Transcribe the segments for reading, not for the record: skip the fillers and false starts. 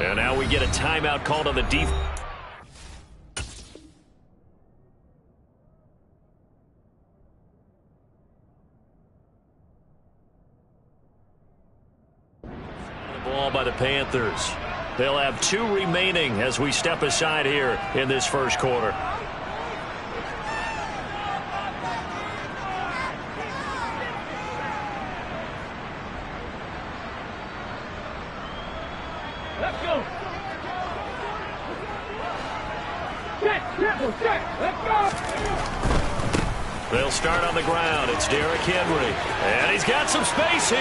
And now we get a timeout called on the defense. Ball by the Panthers. They'll have 2 remaining as we step aside here in this first quarter. Let's go. Let's go. They'll start on the ground. It's Derrick Henry. And he's got some space here.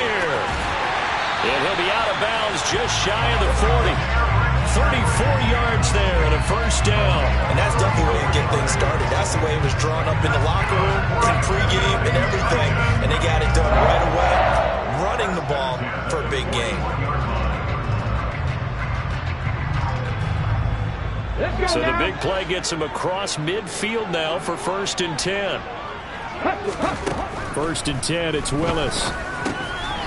And he'll be out of bounds just shy of the 40. 34 yards there and a first down. And that's definitely the way to get things started. That's the way it was drawn up in the locker room, in pregame, and everything. And they got it done right away, running the ball for a big game. So the big play gets him across midfield now for 1st and 10. 1st and 10, it's Willis.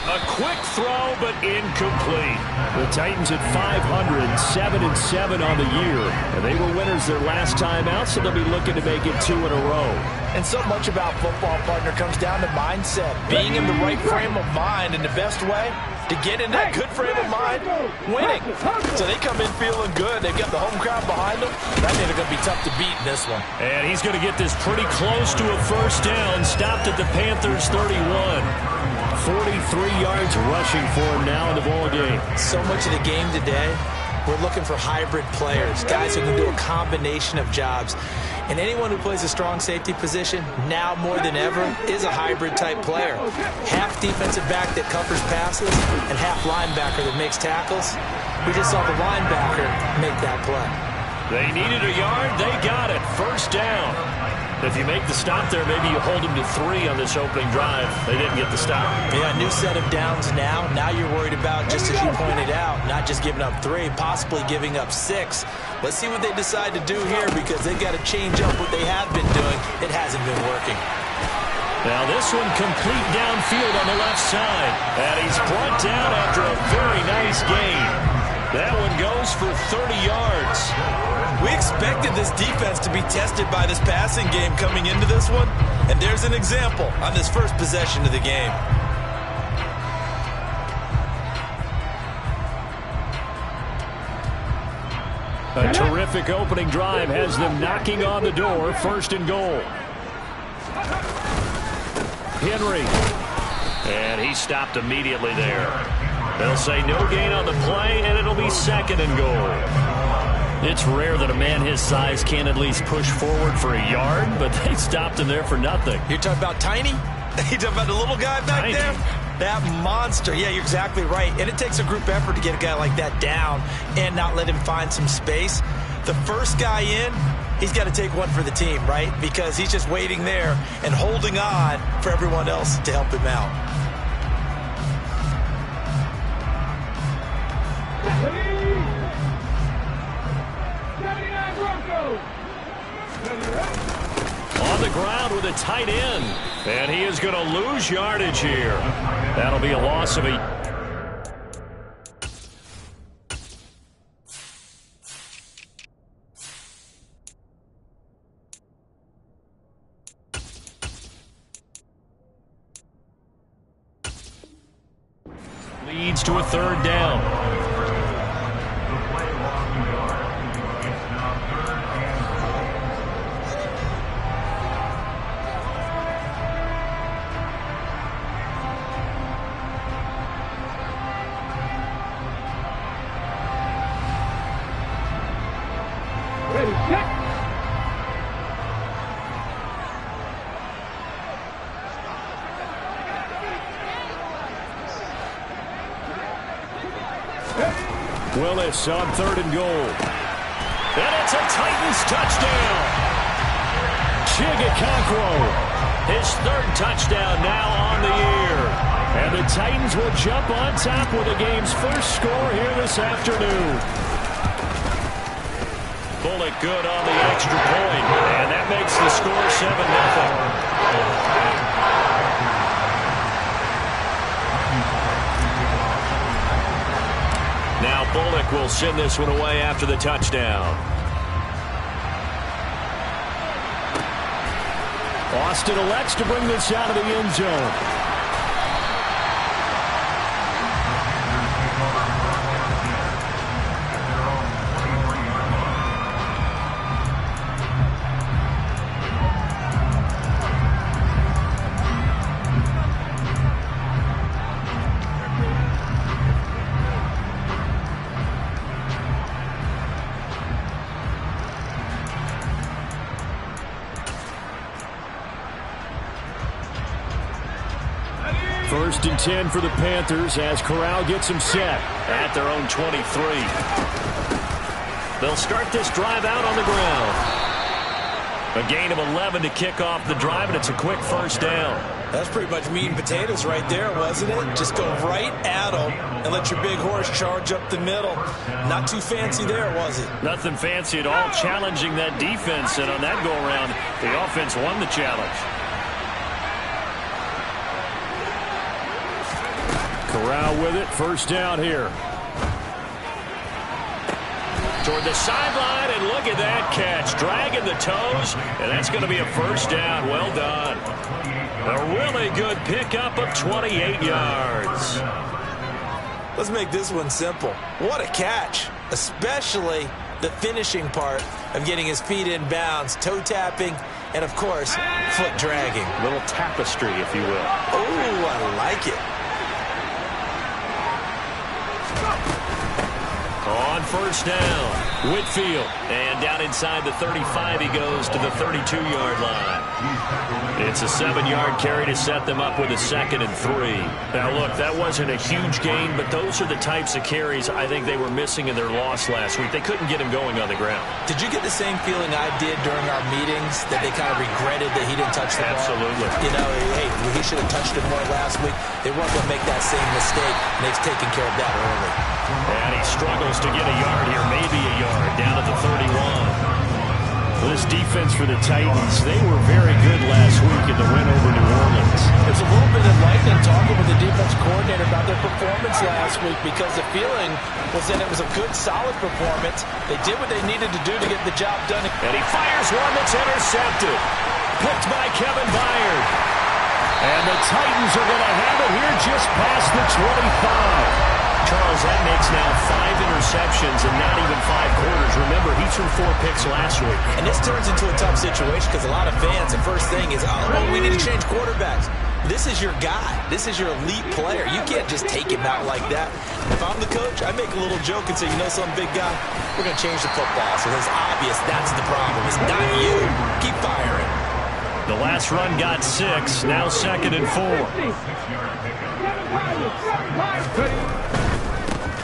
A quick throw, but incomplete. The Titans at 500, 7-7 on the year. And they were winners their last time out, so they'll be looking to make it 2 in a row. And so much about football, partner, comes down to mindset. Being in the right frame of mind, and the best way to get in that good frame of mind, winning. So they come in feeling good. They've got the home crowd behind them. I think they're going to be tough to beat in this one. And he's going to get this pretty close to a first down. Stopped at the Panthers' 31. 43 yards rushing for him now in the ball game. So much of the game today, we're looking for hybrid players, guys who can do a combination of jobs. And anyone who plays a strong safety position, now more than ever, is a hybrid-type player. Half defensive back that covers passes and half linebacker that makes tackles. We just saw the linebacker make that play. They needed a yard. They got it. First down. If you make the stop there, maybe you hold them to 3 on this opening drive. They didn't get the stop. Yeah, new set of downs now. Now you're worried about, just as you pointed out, not just giving up 3, possibly giving up 6. Let's see what they decide to do here, because they've got to change up what they have been doing. It hasn't been working. Now this one complete downfield on the left side. And he's brought down after a very nice gain. That one goes for 30 yards. We expected this defense to be tested by this passing game coming into this one. And there's an example on this first possession of the game. A terrific opening drive has them knocking on the door. 1st and goal. Henry. And he stopped immediately there. They'll say no gain on the play, and it'll be 2nd and goal. It's rare that a man his size can at least push forward for a yard, but they stopped him there for nothing. You're talking about Tiny? You're talking about the little guy back there? That monster. Yeah, you're exactly right. And it takes a group effort to get a guy like that down and not let him find some space. The first guy in, he's got to take one for the team, right? Because he's just waiting there and holding on for everyone else to help him out. On the ground with a tight end. And he is going to lose yardage here. That'll be a loss of a... Leads to a 3rd down. Willis on 3rd and goal. And it's a Titans touchdown. Chigakonkwo, his 3rd touchdown now on the year. And the Titans will jump on top with the game's first score here this afternoon. Bullock good on the extra point, and that makes the score 7-0. Now Bullock will send this one away after the touchdown. Austin elects to bring this out of the end zone. First and 10 for the Panthers as Corral gets them set at their own 23. They'll start this drive out on the ground. A gain of 11 to kick off the drive, and it's a quick first down. That's pretty much meat and potatoes right there, wasn't it? Just go right at them and let your big horse charge up the middle. Not too fancy there, was it? Nothing fancy at all, challenging that defense, and on that go-around, the offense won the challenge. Corral with it, first down here. Toward the sideline, and look at that catch. Dragging the toes, and that's going to be a first down. Well done. A really good pickup of 28 yards. Let's make this one simple. What a catch, especially the finishing part of getting his feet in bounds, toe tapping, and, of course, foot dragging. A little tapestry, if you will. Oh, I like it. On first down, Whitfield. And down inside the 35, he goes to the 32-yard line. It's a 7-yard carry to set them up with a 2nd and 3. Now, look, that wasn't a huge gain, but those are the types of carries I think they were missing in their loss last week. They couldn't get him going on the ground. Did you get the same feeling I did during our meetings, that they kind of regretted that he didn't touch the ball? Absolutely. You know, hey, he should have touched it more last week. They weren't going to make that same mistake, and they've taken care of that early. And he struggles to get a yard here, maybe a yard, down at the 31. This defense for the Titans, they were very good last week in the win over New Orleans. It's a little bit enlightening talking with the defense coordinator about their performance last week, because the feeling was that it was a good, solid performance. They did what they needed to do to get the job done. And he fires one that's intercepted. Picked by Kevin Byard. And the Titans are going to have it here just past the 25. Charles, that makes now 5 interceptions and not even 5 quarters. Remember, he threw 4 picks last week. And this turns into a tough situation because a lot of fans, the first thing is, oh, we need to change quarterbacks. This is your guy. This is your elite player. You can't just take him out like that. If I'm the coach, I make a little joke and say, you know something, big guy? We're going to change the football. So it's obvious that's the problem. It's not you. Keep firing. The last run got 6. Now 2nd and 4.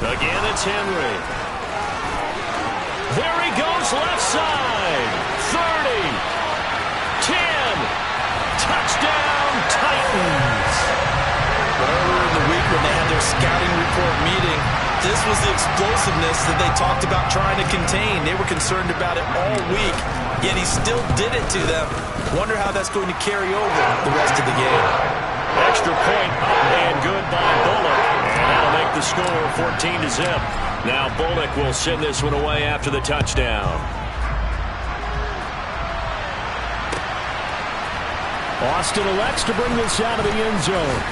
Again, it's Henry. There he goes, left side. 30. 10. Touchdown, Titans. Earlier in the week when they had their scouting report meeting, this was the explosiveness that they talked about trying to contain. They were concerned about it all week, yet he still did it to them. Wonder how that's going to carry over the rest of the game. Extra point up and good by Bullock. And that'll make the score 14-0. Now Bullock will send this one away after the touchdown. Austin elects to bring this out of the end zone.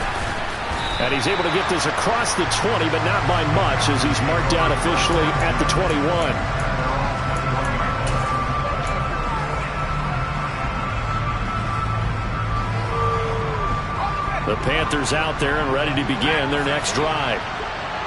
And he's able to get this across the 20, but not by much, as he's marked down officially at the 21. The Panthers out there and ready to begin their next drive.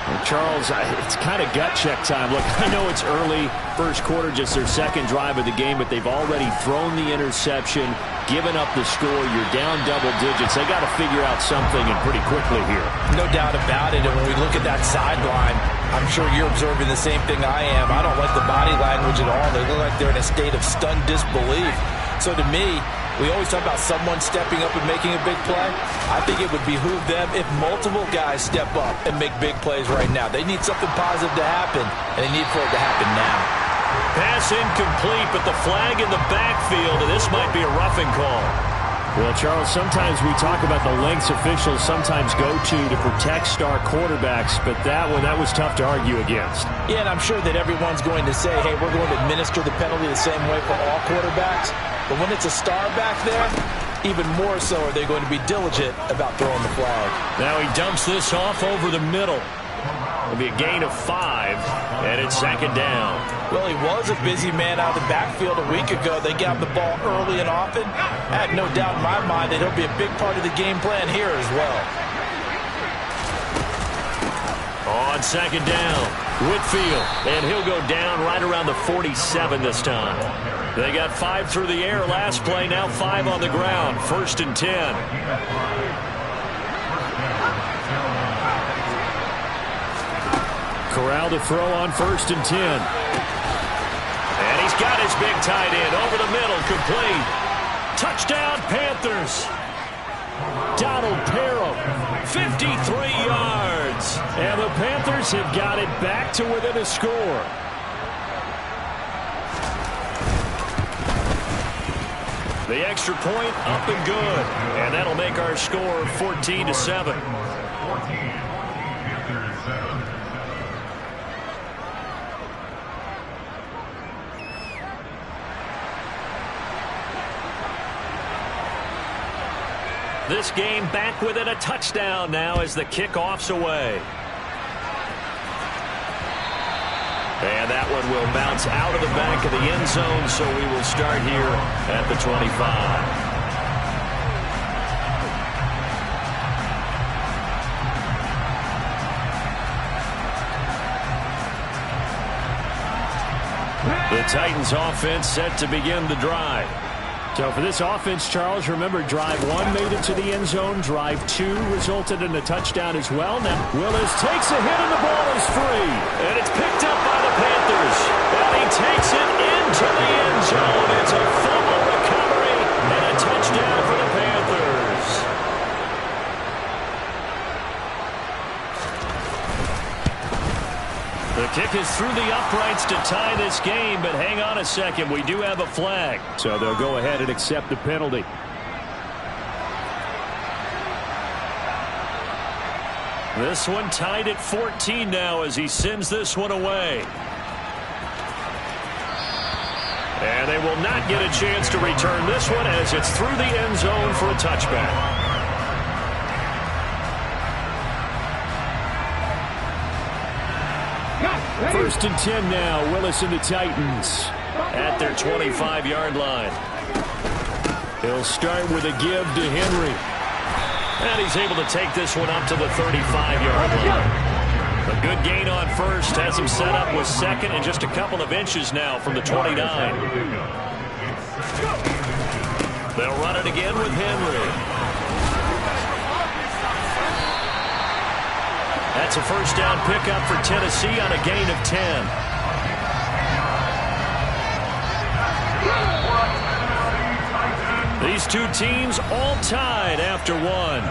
And Charles, it's kind of gut check time. Look, I know it's early, first quarter, just their second drive of the game, but they've already thrown the interception, given up the score. You're down double digits. They got to figure out something, and pretty quickly here. No doubt about it. And when we look at that sideline, I'm sure you're observing the same thing I am. I don't like the body language at all. They look like they're in a state of stunned disbelief. So to me, we always talk about someone stepping up and making a big play. I think it would behoove them if multiple guys step up and make big plays right now. They need something positive to happen, and they need for it to happen now. Pass incomplete, but the flag in the backfield, and this might be a roughing call. Well, Charles, sometimes we talk about the lengths officials sometimes go to protect star quarterbacks, but that was tough to argue against. Yeah, and I'm sure that everyone's going to say, hey, we're going to administer the penalty the same way for all quarterbacks. But when it's a star back there, even more so are they going to be diligent about throwing the flag. Now he dumps this off over the middle. It'll be a gain of 5, and it's second down. Well, he was a busy man out of the backfield a week ago. They got the ball early and often. I have no doubt in my mind that he'll be a big part of the game plan here as well. On second down, Whitfield, and he'll go down right around the 47 this time. They got 5 through the air last play, now 5 on the ground, 1st and 10. Corral to throw on 1st and 10. And he's got his big tight end over the middle, complete. Touchdown, Panthers. Donald Parham, 53 yards. And the Panthers have got it back to within a score. The extra point up and good. And that'll make our score 14-7. This game back within a touchdown now as the kickoff's away. And that one will bounce out of the back of the end zone, so we will start here at the 25. The Titans offense set to begin the drive. So for this offense, Charles, remember drive 1 made it to the end zone. Drive 2 resulted in a touchdown as well. Now Willis takes a hit and the ball is free. And it's picked up by the Panthers. And he takes it into the end zone. It's a fumble recovery and a touchdown for the Panthers. The kick is through the uprights to tie this game, but hang on a second. We do have a flag. So they'll go ahead and accept the penalty. This one tied at 14 now as he sends this one away. And they will not get a chance to return this one as it's through the end zone for a touchback. 1st and 10 now. Willis and the Titans at their 25-yard line. He'll start with a give to Henry. And he's able to take this one up to the 35-yard line. A good gain on 1st. Has him set up with 2nd and just a couple of inches now from the 29. They'll run it again with Henry. That's a 1st down pickup for Tennessee on a gain of 10. These two teams all tied after 1.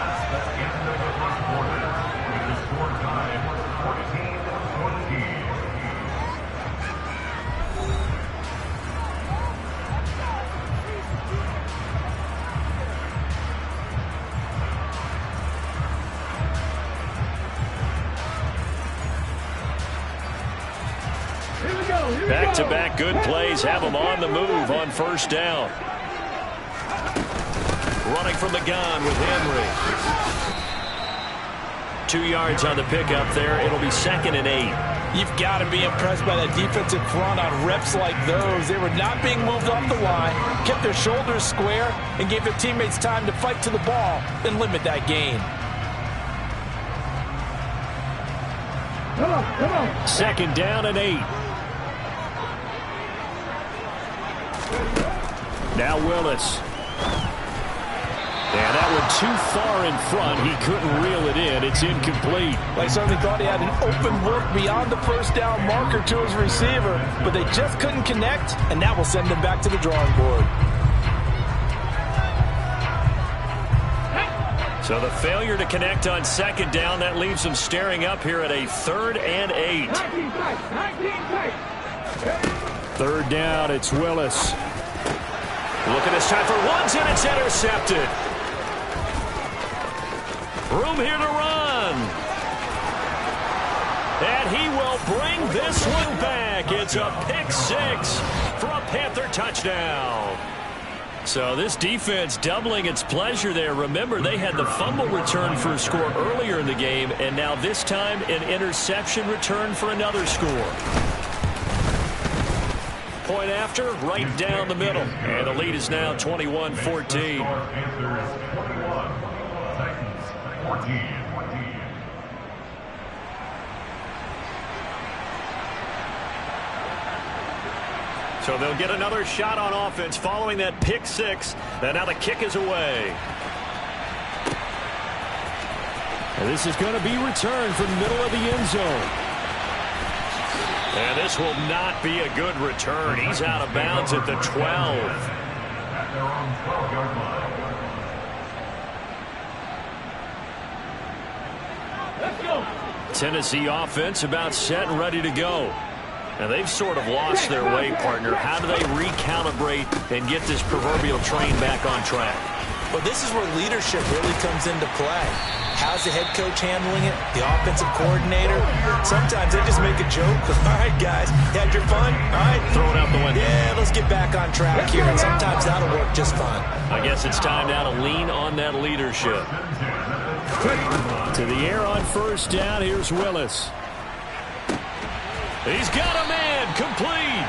Back-to-back good plays have them on the move on 1st down. Running from the gun with Henry. 2 yards on the pickup there. It'll be 2nd and 8. You've got to be impressed by that defensive front on reps like those. They were not being moved off the line, kept their shoulders square, and gave their teammates time to fight to the ball and limit that gain. Come on. 2nd down and 8. Now Willis. And that one too far in front. He couldn't reel it in. It's incomplete. They certainly thought he had an open look beyond the 1st down marker to his receiver, but they just couldn't connect, and that will send them back to the drawing board. So the failure to connect on 2nd down, that leaves them staring up here at a 3rd and 8. 3rd down, it's Willis. Looking this time for Woods, and it's intercepted. Room here to run. And he will bring this one back. It's a pick six for a Panther touchdown. So this defense doubling its pleasure there. Remember, they had the fumble return for a score earlier in the game, and now this time an interception return for another score. Point after, right down the middle. And the lead is now 21-14. So they'll get another shot on offense following that pick six. And now the kick is away. And this is going to be returned from the middle of the end zone. And this will not be a good return. He's out of bounds at the 12. Tennessee offense about set and ready to go. And they've sort of lost their way, partner. How do they recalibrate and get this proverbial train back on track? Well, this is where leadership really comes into play. How's the head coach handling it? The offensive coordinator? Sometimes they just make a joke. All right, guys, you had your fun? All right. Throw it out the window. Yeah, let's get back on track here. And sometimes that'll work just fine. I guess it's time now to lean on that leadership. To the air on first down. Here's Willis. He's got a man, complete.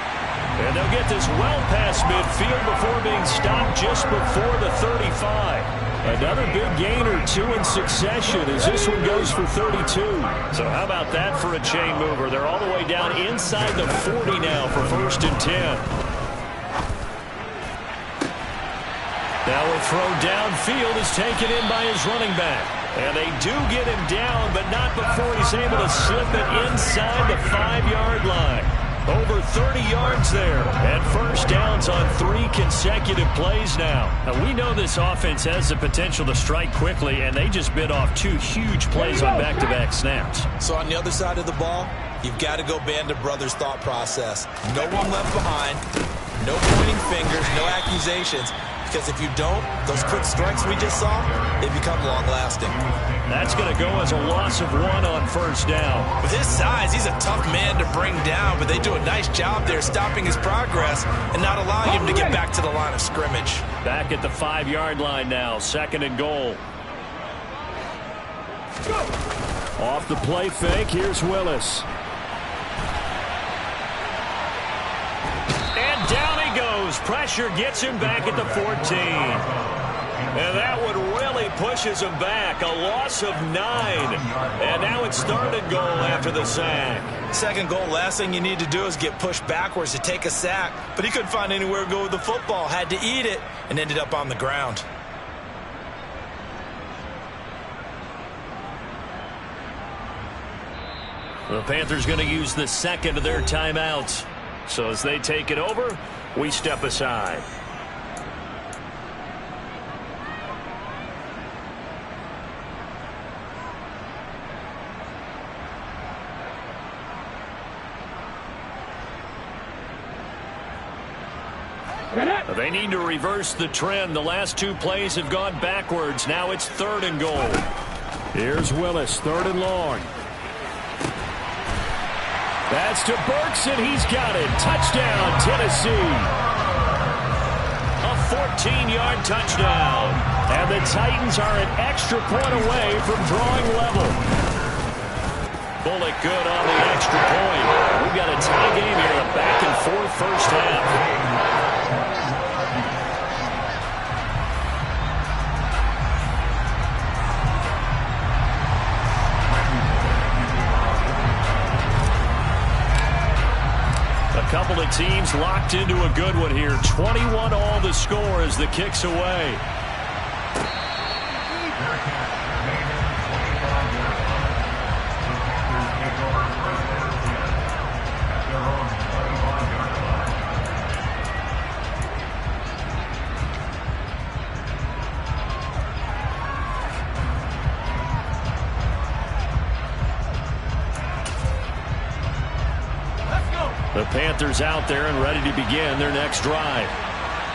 And they'll get this well past midfield before being stopped just before the 35. Another big gain or two in succession as this one goes for 32. So how about that for a chain mover? They're all the way down inside the 40 now for 1st and 10. Now a throw downfield is taken in by his running back. And they do get him down, but not before he's able to slip it inside the 5-yard line. Over 30 yards there. And first downs on 3 consecutive plays now. And we know this offense has the potential to strike quickly, and they just bit off 2 huge plays on back-to-back snaps. So on the other side of the ball, you've got to go Band of Brothers thought process. No one left behind, no pointing fingers, no accusations. Because if you don't, those quick strikes we just saw, they become long-lasting. That's going to go as a loss of 1 on first down. With his size, he's a tough man to bring down, but they do a nice job there stopping his progress and not allowing him to get back to the line of scrimmage. Back at the 5-yard line now, 2nd and goal. Off the play fake, here's Willis. And down he goes. Pressure gets him back at the 14. And that one really pushes him back. A loss of 9. And now it's 3rd and goal after the sack. 2nd goal, last thing you need to do is get pushed backwards to take a sack. But he couldn't find anywhere to go with the football. Had to eat it and ended up on the ground. The Panthers going to use the 2nd of their timeouts. So as they take it over, we step aside. They need to reverse the trend. The last 2 plays have gone backwards. Now it's 3rd and goal. Here's Willis, 3rd and long. That's to Burks, and he's got it. Touchdown, Tennessee. A 14-yard touchdown. And the Titans are an extra point away from drawing level. Bullock good on the extra point. We've got a tie game here, a back-and-forth first half. Couple of teams locked into a good one here. 21 all the score as the kick's away. The Panthers out there and ready to begin their next drive.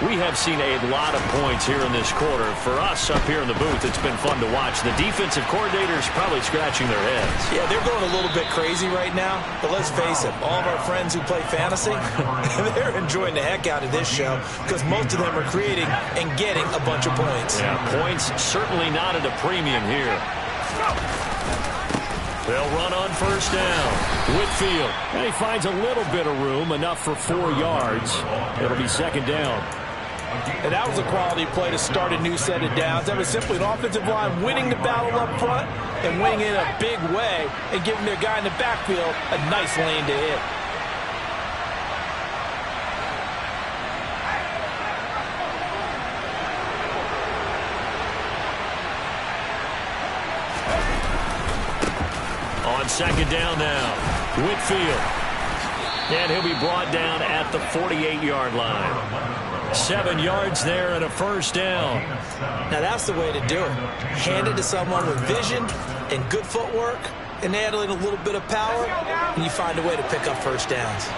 We have seen a lot of points here in this quarter. For us up here in the booth, it's been fun to watch. The defensive coordinators probably scratching their heads. Yeah, they're going a little bit crazy right now. But let's face it, all of our friends who play fantasy, they're enjoying the heck out of this show because most of them are creating and getting a bunch of points. Yeah, points certainly not at a premium here. They'll run on first down. Whitfield. And he finds a little bit of room, enough for 4 yards. It'll be second down. And that was a quality play to start a new set of downs. That was simply an offensive line winning the battle up front and winning it in a big way and giving their guy in the backfield a nice lane to hit. On second down now, Whitfield. And he'll be brought down at the 48-yard line. 7 yards there and a first down. Now that's the way to do it. Hand it to someone with vision and good footwork and handling a little bit of power, and you find a way to pick up first downs.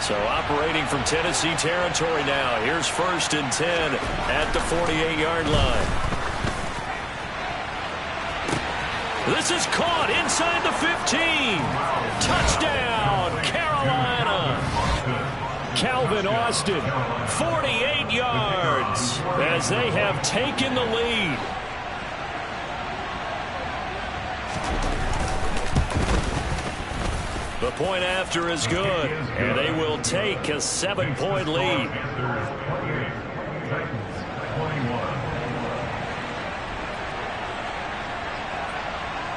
So operating from Tennessee territory now. Here's first and 10 at the 48-yard line. This is caught inside the 15. Touchdown, Carolina. Calvin Austin, 48 yards as they have taken the lead. The point after is good, and they will take a 7-point lead.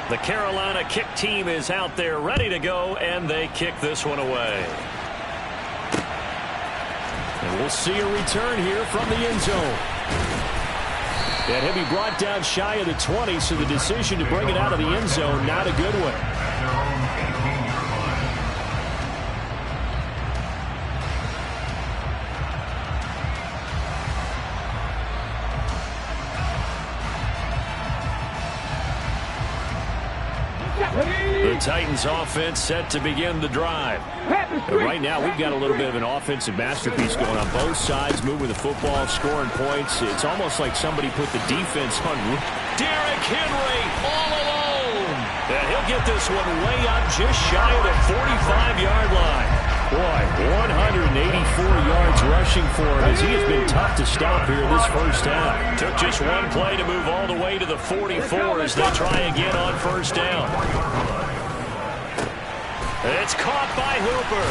The Carolina kick team is out there ready to go, and they kick this one away. And we'll see a return here from the end zone. And he'll be brought down shy of the 20, so the decision to bring it out of the end zone, not a good one. The Titans offense set to begin the drive. And right now we've got a little bit of an offensive masterpiece going on both sides, moving the football, scoring points. It's almost like somebody put the defense on. Derrick Henry all alone. And he'll get this one way up just shy of the 45-yard line. Boy, 184 yards rushing for him as he has been tough to stop here this first half. Took just one play to move all the way to the 44 as they try again on first down. It's caught by Hooper.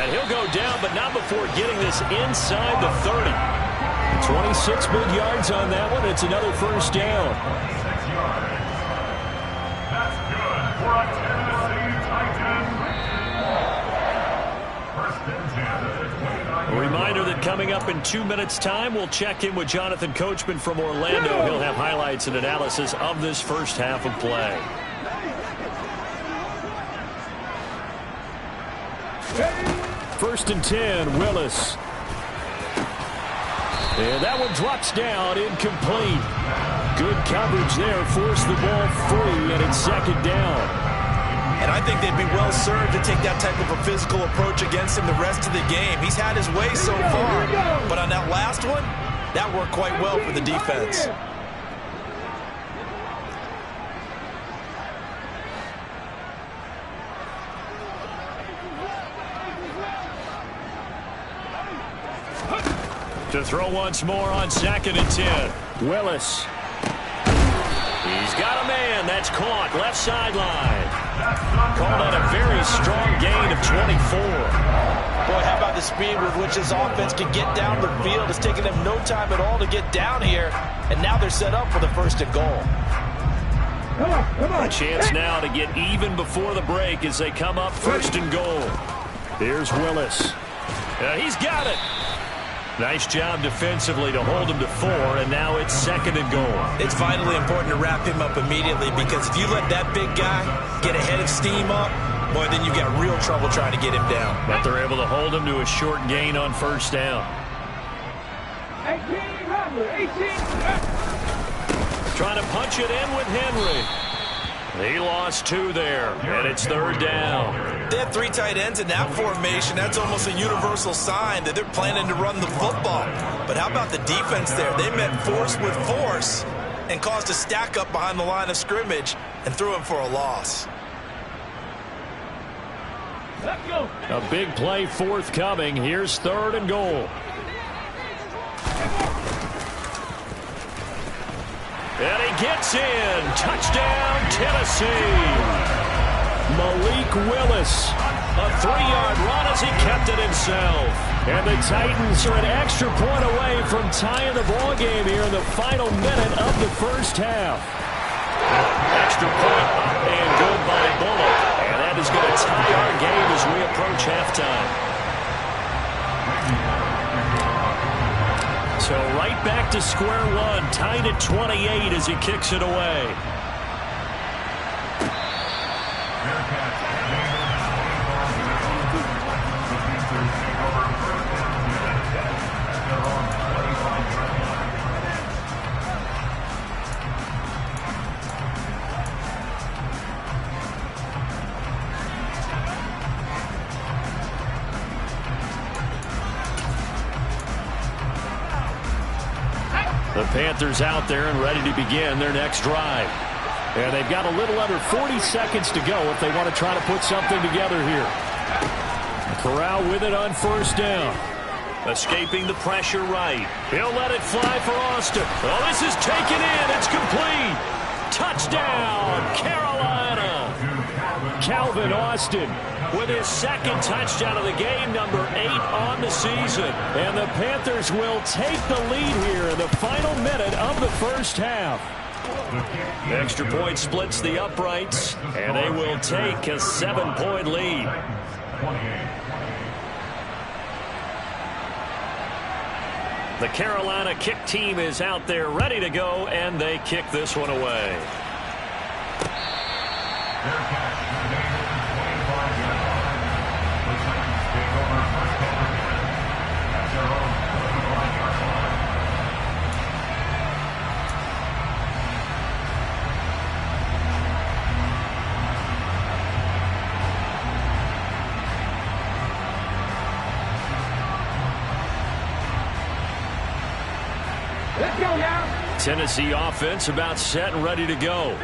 And he'll go down, but not before getting this inside the 30. 26 big yards on that one. It's another first down. That's good for a Tennessee Titan. A reminder that coming up in 2 minutes' time, we'll check in with Jonathan Coachman from Orlando. He'll have highlights and analysis of this first half of play. First and 10, Willis. And that one drops down, incomplete. Good coverage there, forced the ball free, and it's second down. And I think they'd be well served to take that type of a physical approach against him the rest of the game. He's had his way so far, but on that last one, that worked quite well for the defense. To throw once more on second and 10. Willis. He's got a man. That's caught. Left sideline. Called out a very strong gain of 24. Boy, how about the speed with which this offense can get down the field? It's taken them no time at all to get down here, and now they're set up for the first and goal. A chance now to get even before the break as they come up first and goal. Here's Willis. He's got it. Nice job defensively to hold him to 4, and now it's second and goal. It's vitally important to wrap him up immediately because if you let that big guy get a head of steam up, boy, then you got real trouble trying to get him down. But they're able to hold him to a short gain on first down. 18. Trying to punch it in with Henry. He lost 2 there, and it's 3rd down. They have 3 tight ends in that formation. That's almost a universal sign that they're planning to run the football. But how about the defense there? They met force with force and caused a stack up behind the line of scrimmage and threw him for a loss. Let's go. A big play forthcoming. Here's 3rd and goal. And he gets in. Touchdown, Tennessee. Malik Willis. A 3-yard run as he kept it himself. And the Titans are an extra point away from tying the ball game here in the final minute of the first half. Extra point up and good by Bullock. And that is going to tie our game as we approach halftime. So right back to square one, tied at 28 as he kicks it away. The Panthers out there and ready to begin their next drive. And they've got a little under 40 seconds to go if they want to try to put something together here. Corral with it on 1st down. Escaping the pressure right. He'll let it fly for Austin. Oh, this is taken in. It's complete. Touchdown, Carolina. Calvin Austin with his 2nd touchdown of the game, number 8 on the season. And the Panthers will take the lead here in the final minute of the first half. The extra point splits the uprights, and they will take a 7-point lead. The Carolina kick team is out there ready to go, and they kick this one away. Tennessee offense about set and ready to go.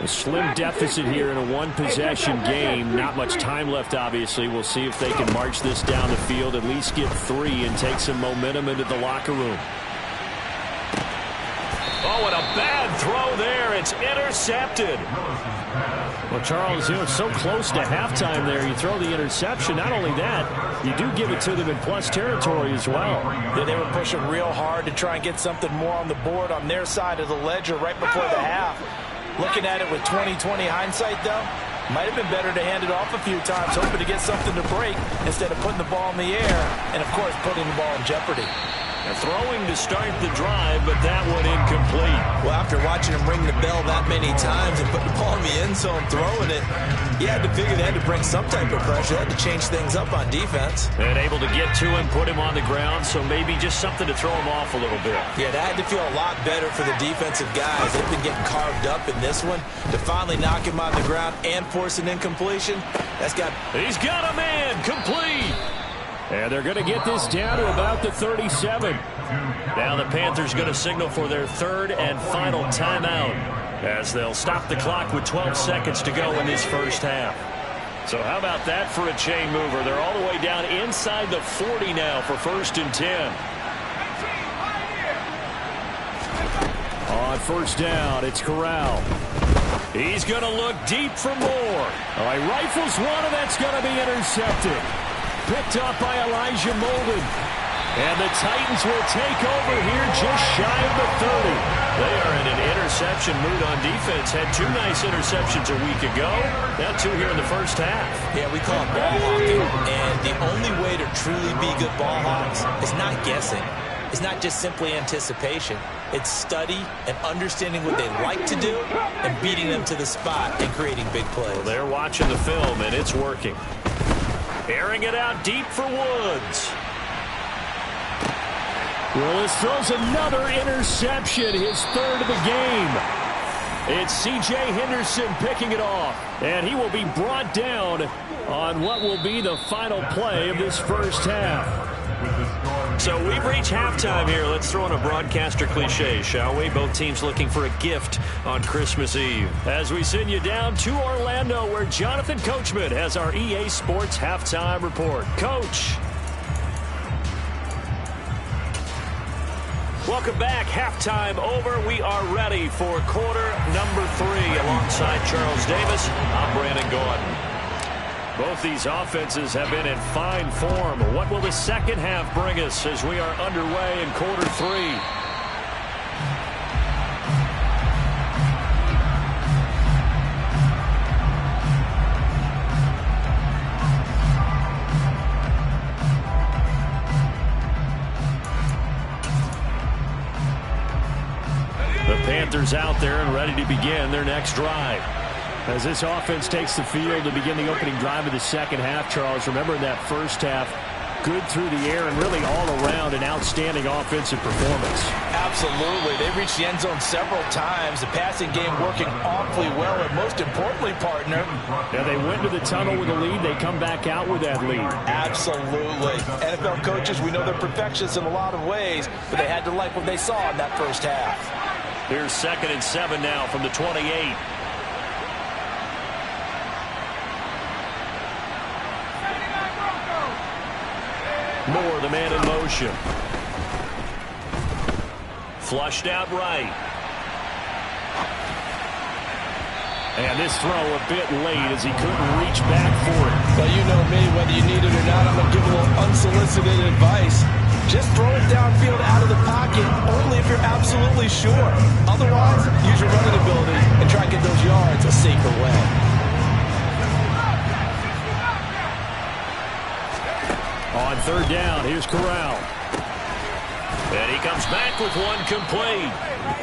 A slim deficit here in a 1-possession game. Not much time left, obviously. We'll see if they can march this down the field, at least get 3 and take some momentum into the locker room. Oh, and a bad throw there. It's intercepted. Well, Charles, you know, so close to halftime there. You throw the interception. Not only that, you do give it to them in plus territory as well. Yeah, they were pushing real hard to try and get something more on the board on their side of the ledger right before the half. Looking at it with 20/20 hindsight, though, might have been better to hand it off a few times, hoping to get something to break instead of putting the ball in the air and, of course, putting the ball in jeopardy. They're throwing to start the drive, but that one incomplete. Well, after watching him ring the bell that many times and put the ball in the end zone, throwing it, you had to figure they had to bring some type of pressure. They had to change things up on defense. And able to get to him, put him on the ground, so maybe just something to throw him off a little bit. Yeah, that had to feel a lot better for the defensive guys. They've been getting carved up in this one. To finally knock him on the ground and force an incompletion, that's got... He's got a man, complete. And they're going to get this down to about the 37. Now the Panthers going to signal for their 3rd and final timeout as they'll stop the clock with 12 seconds to go in this first half. So how about that for a chain mover? They're all the way down inside the 40 now for 1st and 10. On 1st down, it's Corral. He's going to look deep for more. All right, rifles one, and that's going to be intercepted. Picked up by Elijah Molden. And the Titans will take over here just shy of the 30. They are in an interception mood on defense. Had 2 nice interceptions a week ago. Now 2 here in the first half. Yeah, we call it ball hawking. And the only way to truly be good ball hawks is not guessing. It's not just simply anticipation. It's study and understanding what they like to do and beating them to the spot and creating big plays. Well, they're watching the film, and it's working. Airing it out deep for Woods. Willis throws another interception, his 3rd of the game. It's C.J. Henderson picking it off. And he will be brought down on what will be the final play of this first half. So we've reached halftime here. Let's throw in a broadcaster cliche, shall we? Both teams looking for a gift on Christmas Eve. As we send you down to Orlando, where Jonathan Coachman has our EA Sports halftime report. Coach. Welcome back. Halftime over. We are ready for quarter number 3. Alongside Charles Davis, I'm Brandon Gordon. Both these offenses have been in fine form. What will the second half bring us as we are underway in quarter 3? The Panthers out there and ready to begin their next drive. As this offense takes the field to begin the opening drive of the second half, Charles, remember in that first half, good through the air and really all around an outstanding offensive performance. Absolutely. They reached the end zone several times. The passing game working awfully well, and most importantly, partner. Yeah, they went to the tunnel with a lead. They come back out with that lead. Absolutely. NFL coaches, we know they're perfectionists in a lot of ways, but they had to like what they saw in that first half. Here's 2nd and 7 now from the 28. Moore, the man in motion. Flushed out right. And this throw a bit late as he couldn't reach back for it. Well, you know me, whether you need it or not, I'm going to give a little unsolicited advice. Just throw it downfield out of the pocket, only if you're absolutely sure. Otherwise, use your running ability and try to get those yards a safer way. On 3rd down, here's Corral. And he comes back with one complete.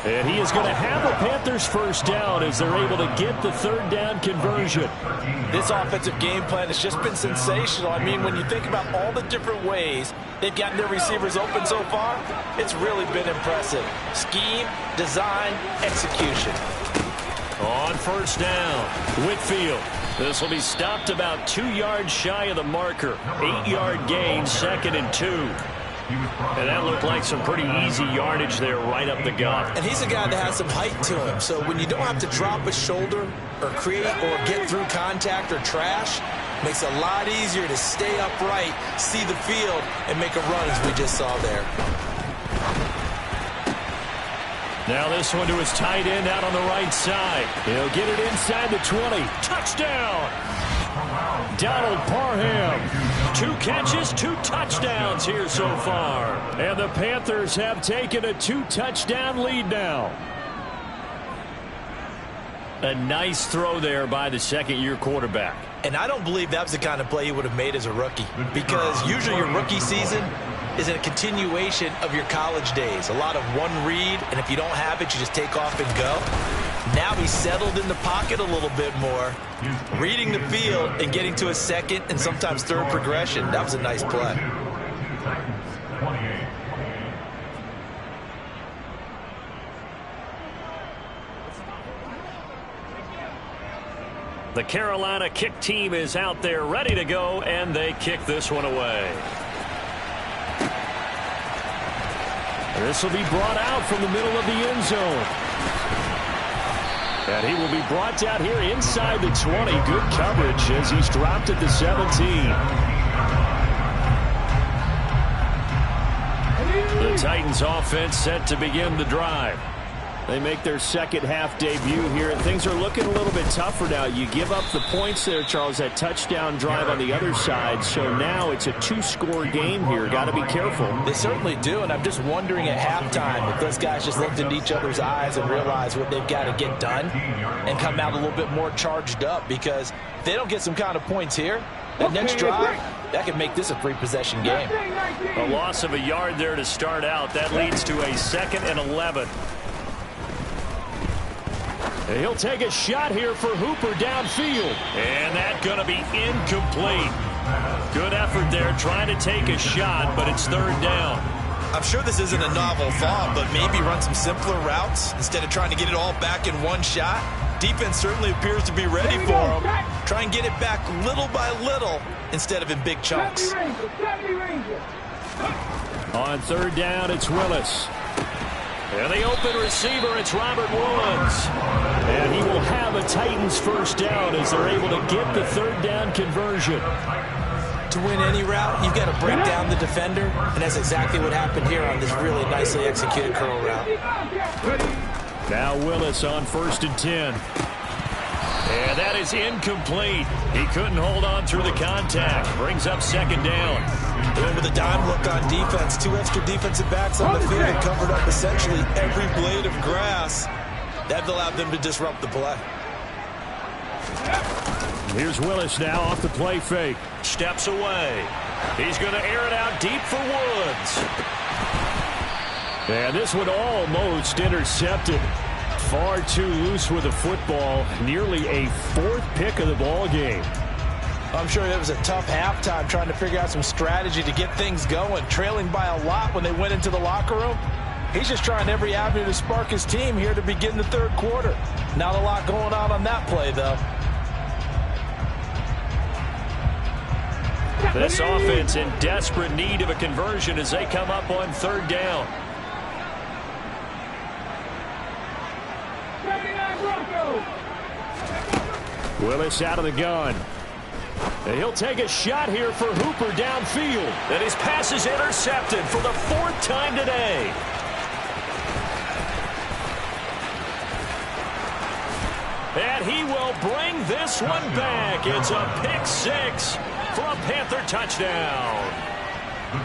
And he is going to have the Panthers first down as they're able to get the 3rd down conversion. This offensive game plan has just been sensational. I mean, when you think about all the different ways they've gotten their receivers open so far, it's really been impressive. Scheme, design, execution. On 1st down, Whitfield. This will be stopped about 2 yards shy of the marker. 8-yard gain, 2nd and 2. And that looked like some pretty easy yardage there right up the gut. And he's a guy that has some height to him. So when you don't have to drop a shoulder or create or get through contact or trash, makes it a lot easier to stay upright, see the field, and make a run as we just saw there. Now this one to his tight end out on the right side. He'll get it inside the 20. Touchdown! Donald Parham. 2 catches, 2 touchdowns here so far. And the Panthers have taken a 2-touchdown lead now. A nice throw there by the second-year quarterback. And I don't believe that was the kind of play he would have made as a rookie, because usually your rookie season is a continuation of your college days. A lot of one read, and if you don't have it, you just take off and go. Now he's settled in the pocket a little bit more, reading the field and getting to a second and sometimes third progression. That was a nice play. The Carolina kick team is out there ready to go, and they kick this one away. This will be brought out from the middle of the end zone. And he will be brought down here inside the 20. Good coverage as he's dropped at the 17. The Titans offense set to begin the drive. They make their second half debut here, and things are looking a little bit tougher now. You give up the points there, Charles, that touchdown drive on the other side. So now it's a 2-score game here. Got to be careful. They certainly do, and I'm just wondering at halftime if those guys just looked into each other's eyes and realized what they've got to get done and come out a little bit more charged up, because if they don't get some kind of points here, that next drive, that could make this a 3-possession game. A loss of a yard there to start out. That leads to a 2nd and 11. He'll take a shot here for Hooper downfield. And that's going to be incomplete. Good effort there trying to take a shot, but it's 3rd down. I'm sure this isn't a novel thought, but maybe run some simpler routes instead of trying to get it all back in one shot. Defense certainly appears to be ready for him. Try and get it back little by little instead of in big chunks. On third down, it's Willis. And the open receiver, it's Robert Woods. And he will have a Titans first down as they're able to get the third down conversion. To win any route, you've got to break down the defender, and that's exactly what happened here on this really nicely executed curl route. Now Willis on 1st and 10. And that is incomplete. He couldn't hold on through the contact. Brings up 2nd down. Going with a dime look on defense. 2 extra defensive backs on the field and covered up essentially every blade of grass. That allowed them to disrupt the play. Here's Willis now off the play fake. Steps away. He's going to air it out deep for Woods. And this one almost intercepted. Far too loose with the football. Nearly a 4th pick of the ball game. I'm sure it was a tough halftime trying to figure out some strategy to get things going. Trailing by a lot when they went into the locker room. He's just trying every avenue to spark his team here to begin the 3rd quarter. Not a lot going on that play, though. This offense in desperate need of a conversion as they come up on 3rd down. Willis out of the gun. And he'll take a shot here for Hooper downfield. And his pass is intercepted for the 4th time today. And he will bring this one back. It's a pick 6 for a Panther touchdown.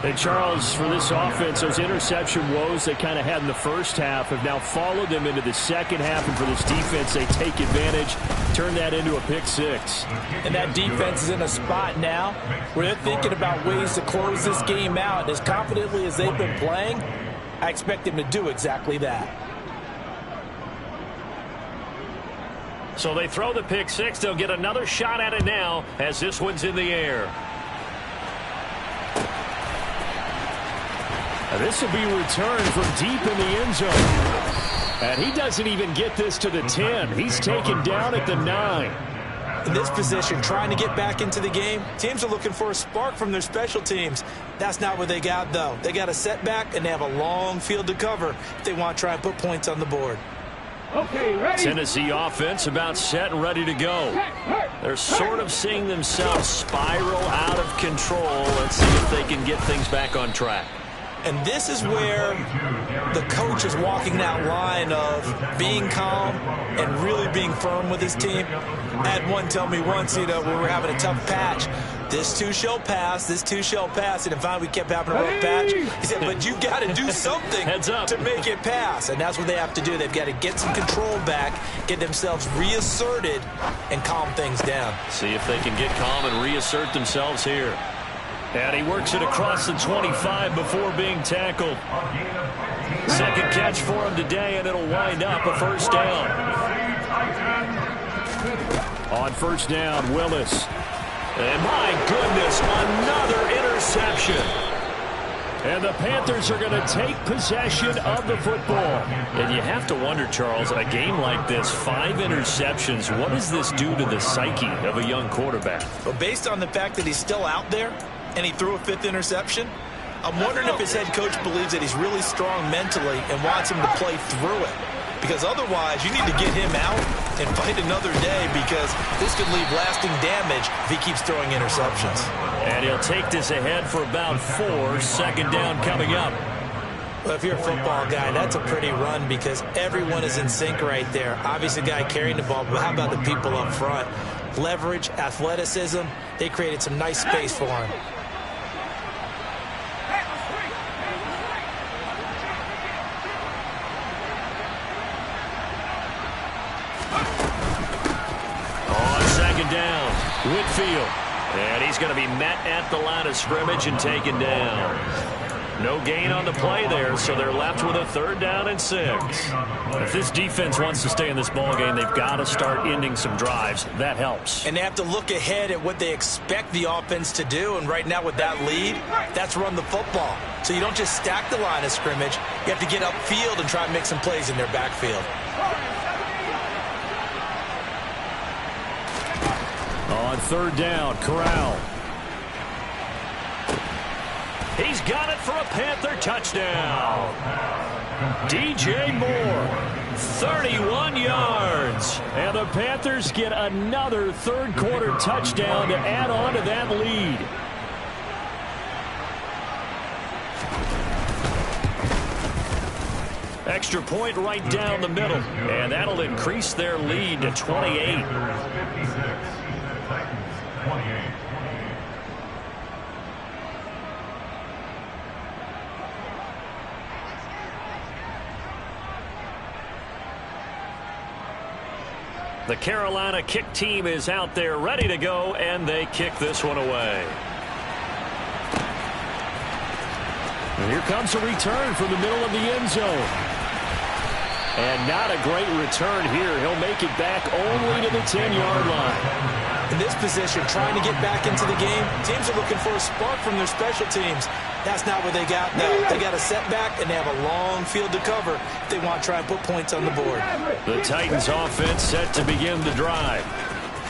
And Charles, for this offense, those interception woes they kind of had in the first half have now followed them into the second half. And for this defense, they take advantage, turn that into a pick 6. And that defense is in a spot now where they're thinking about ways to close this game out. And as confidently as they've been playing, I expect them to do exactly that. So they throw the pick 6. They'll get another shot at it now as this one's in the air. And this will be returned from deep in the end zone. And he doesn't even get this to the 10. He's taken down at the 9. In this position, trying to get back into the game, teams are looking for a spark from their special teams. That's not what they got, though. They got a setback, and they have a long field to cover if they want to try and put points on the board. Okay, ready. Tennessee offense about set and ready to go. They're sort of seeing themselves spiral out of control. Let's see if they can get things back on track. And this is where the coach is walking that line of being calm and really being firm with his team. I had one tell me once, we were having a tough patch. This too shall pass, this too shall pass. And finally we kept having a rough patch. He said, but you got to do something to make it pass. And that's what they have to do. They've got to get some control back, get themselves reasserted, and calm things down. See if they can get calm and reassert themselves here. And he works it across the 25 before being tackled. Second catch for him today, and it'll wind up a first down. On first down, Willis. And my goodness, another interception. And the Panthers are going to take possession of the football. And you have to wonder, Charles, a game like this, 5 interceptions, what does this do to the psyche of a young quarterback? Well, based on the fact that he's still out there and he threw a 5th interception, I'm wondering if his head coach believes that he's really strong mentally and wants him to play through it. Because otherwise, you need to get him out and fight another day, because this could leave lasting damage if he keeps throwing interceptions. And he'll take this ahead for about 4. Second down coming up. Well, if you're a football guy, that's a pretty run because everyone is in sync right there. Obviously, the guy carrying the ball, but how about the people up front? Leverage, athleticism, they created some nice space for him. Down, Whitfield, and he's going to be met at the line of scrimmage and taken down. No gain on the play there, so they're left with a 3rd down and 6. If this defense wants to stay in this ballgame, they've got to start ending some drives. That helps. And they have to look ahead at what they expect the offense to do. And right now with that lead, that's run the football. So you don't just stack the line of scrimmage. You have to get upfield and try and make some plays in their backfield. On 3rd down, Corral. He's got it for a Panther touchdown. DJ Moore, 31 yards. And the Panthers get another 3rd quarter touchdown to add on to that lead. Extra point right down the middle, and that'll increase their lead to 28. The Carolina kick team is out there ready to go, and they kick this one away. And here comes a return from the middle of the end zone. And not a great return here. He'll make it back only to the 10-yard line. In this position, trying to get back into the game, teams are looking for a spark from their special teams. That's not what they got now. They got a setback, and they have a long field to cover if they want to try and put points on the board. The Titans offense set to begin the drive.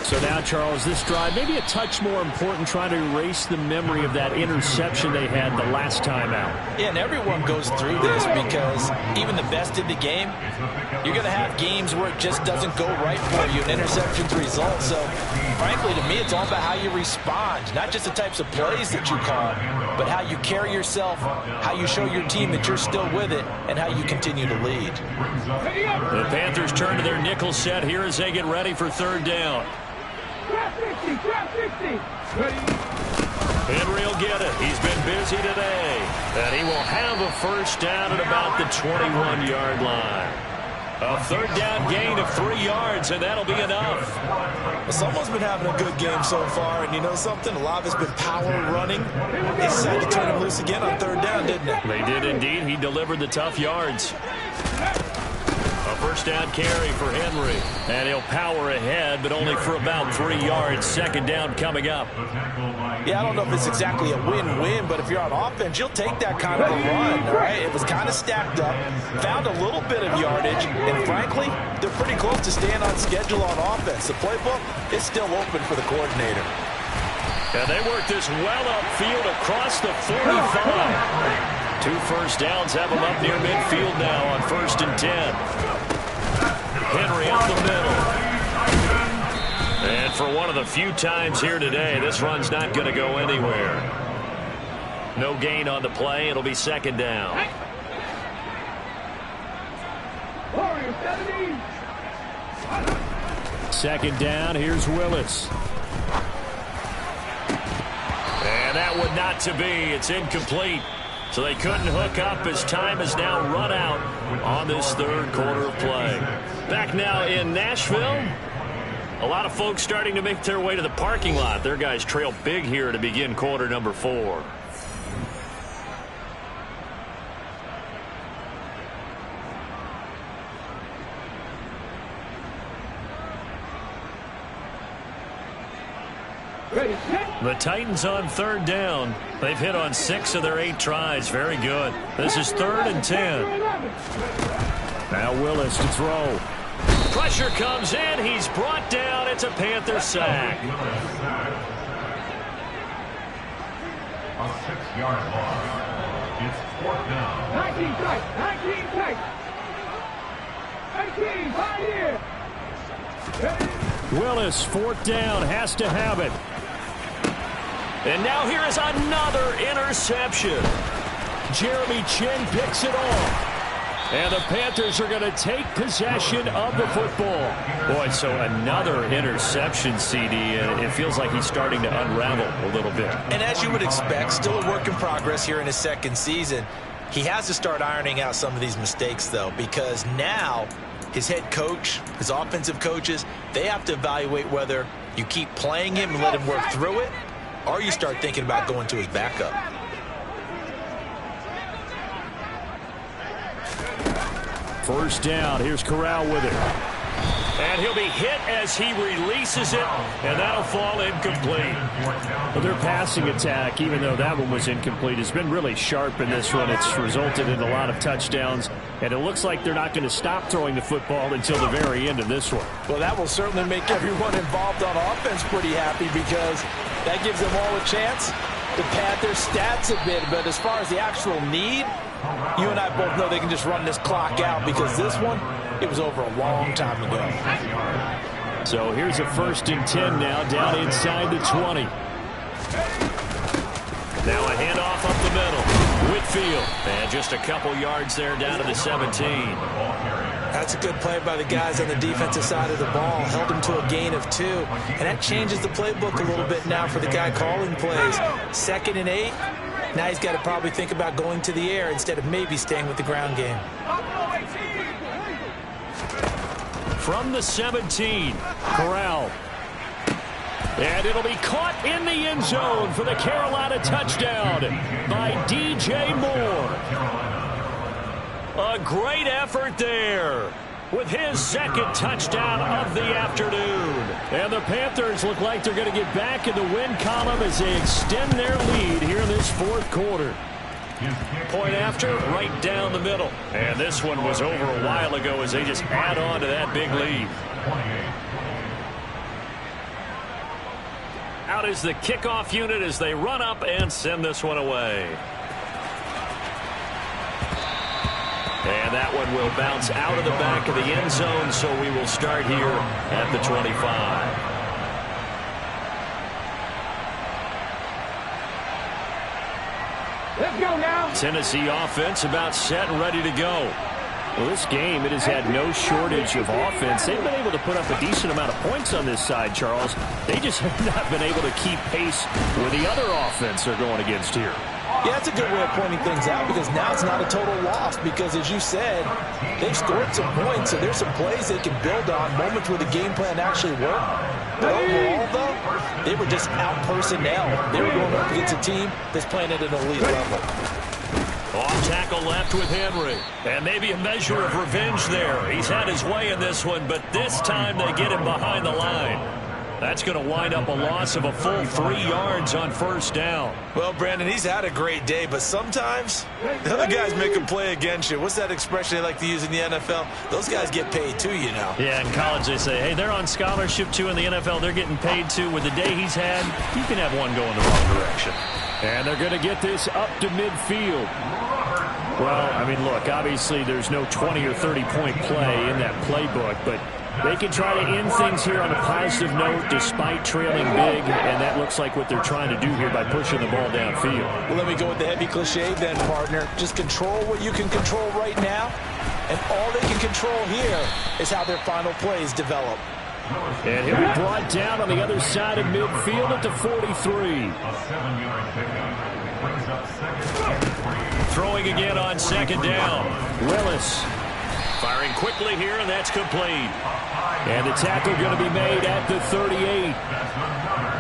So now, Charles, this drive maybe a touch more important, trying to erase the memory of that interception they had the last time out. Yeah, and everyone goes through this because even the best in the game, you're going to have games where it just doesn't go right for you, and interceptions result. So, frankly, to me, it's all about how you respond, not just the types of plays that you call, but how you carry yourself, how you show your team that you're still with it, and how you continue to lead. The Panthers turn to their nickel set here as they get ready for 3rd down. Henry will get it. He's been busy today. And he will have a 1st down at about the 21-yard line. A 3rd down gain of 3 yards, and that'll be enough. Well, someone's been having a good game so far, and you know something? A lot of it's been power running. They decided to turn him loose again on 3rd down, didn't they? They did indeed. He delivered the tough yards. A 1st down carry for Henry. And he'll power ahead, but only for about 3 yards. 2nd down coming up. Yeah, I don't know if it's exactly a win-win, but if you're on offense, you'll take that kind of a run, all right? It was kind of stacked up, found a little bit of yardage, and frankly, they're pretty close to staying on schedule on offense. The playbook is still open for the coordinator. And they work this well upfield across the 45. 2 1st downs have them up near midfield now on 1st and 10. Henry up the middle. And for one of the few times here today, this run's not going to go anywhere. No gain on the play. It'll be 2nd down. 2nd down. Here's Willis. And that would not to be. It's incomplete. So they couldn't hook up as time has now run out on this 3rd quarter of play. Back now in Nashville. A lot of folks starting to make their way to the parking lot. Their guys trail big here to begin quarter number 4. The Titans on 3rd down. They've hit on 6 of their 8 tries. Very good. This is 3rd and 10. Now Willis to throw. Pressure comes in. He's brought down. It's a Panther sack. A 6-yard loss. It's 4th down. 19 tight. 19 tight. 19 right here. Willis, 4th down, has to have it. And now here is another interception. Jeremy Chin picks it off. And the Panthers are going to take possession of the football. Boy, so another interception, CD, and it feels like he's starting to unravel a little bit. And as you would expect, still a work in progress here in his 2nd season. He has to start ironing out some of these mistakes, though, because now his head coach, his offensive coaches, they have to evaluate whether you keep playing him and let him work through it, or you start thinking about going to his backup. First down. Here's Corral with it. And he'll be hit as he releases it, and that'll fall incomplete. Well, their passing attack, even though that one was incomplete, has been really sharp in this one. It's resulted in a lot of touchdowns, and it looks like they're not going to stop throwing the football until the very end of this one. Well, that will certainly make everyone involved on offense pretty happy because that gives them all a chance to pad their stats a bit. But as far as the actual need, you and I both know they can just run this clock out because this one, it was over a long time ago. So here's a 1st and 10 now, down inside the 20. Now a handoff up the middle. Whitfield. And just a couple yards there down to the 17. That's a good play by the guys on the defensive side of the ball. Held him to a gain of 2. And that changes the playbook a little bit now for the guy calling plays. 2nd and 8. Now he's got to probably think about going to the air instead of maybe staying with the ground game. From the 17, Corral. And it'll be caught in the end zone for the Carolina touchdown by DJ Moore. A great effort there with his 2nd touchdown of the afternoon. And the Panthers look like they're going to get back in the win column as they extend their lead here in this 4th quarter. Point after, right down the middle. And this one was over a while ago as they just add on to that big lead. Out is the kickoff unit as they run up and send this one away. And that one will bounce out of the back of the end zone, so we will start here at the 25. Let's go now. Tennessee offense about set and ready to go. Well, this game, it has had no shortage of offense. They've been able to put up a decent amount of points on this side, Charles. They just have not been able to keep pace with the other offense they're going against here. Yeah, that's a good way of pointing things out because now it's not a total loss because, as you said, they've scored some points, so there's some plays they can build on, moments where the game plan actually worked. But overall, though, they were just out personnel. They were going up against a team that's playing at an elite level. Off tackle left with Henry. And maybe a measure of revenge there. He's had his way in this one, but this time they get him behind the line. That's going to wind up a loss of a full 3 yards on 1st down. Well, Brandon, he's had a great day, but sometimes the other guys make a play against you. What's that expression they like to use in the NFL? Those guys get paid too, you know. Yeah, in college they say, hey, they're on scholarship too. In the NFL, they're getting paid too. With the day he's had, you can have one go in the wrong direction. And they're going to get this up to midfield. Well, I mean, look, obviously there's no 20 or 30-point play in that playbook, but they can try to end things here on a positive note despite trailing big, and that looks like what they're trying to do here by pushing the ball downfield. Well, let me go with the heavy cliche then, partner. Just control what you can control right now, and all they can control here is how their final plays develop. And he'll be brought down on the other side of midfield at the 43. Throwing again on 2nd down. Willis. Firing quickly here, and that's complete. And the tackle going to be made at the 38.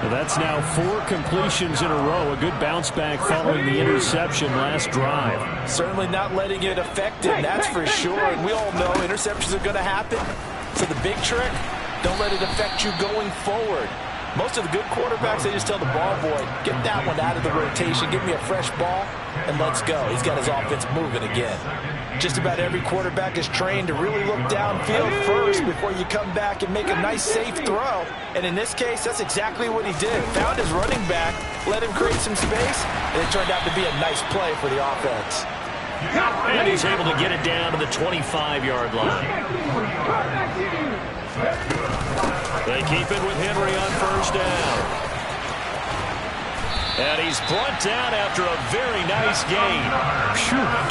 Well, that's now 4 completions in a row. A good bounce back following the interception last drive. Certainly not letting it affect him, that's for sure. And we all know interceptions are going to happen. So the big trick, don't let it affect you going forward. Most of the good quarterbacks, they just tell the ball boy, get that one out of the rotation, give me a fresh ball, and let's go. He's got his offense moving again. Just about every quarterback is trained to really look downfield first before you come back and make a nice, safe throw. And in this case, that's exactly what he did. Found his running back, let him create some space, and it turned out to be a nice play for the offense. And he's able to get it down to the 25-yard line. They keep it with Henry on 1st down. And he's brought down after a very nice gain.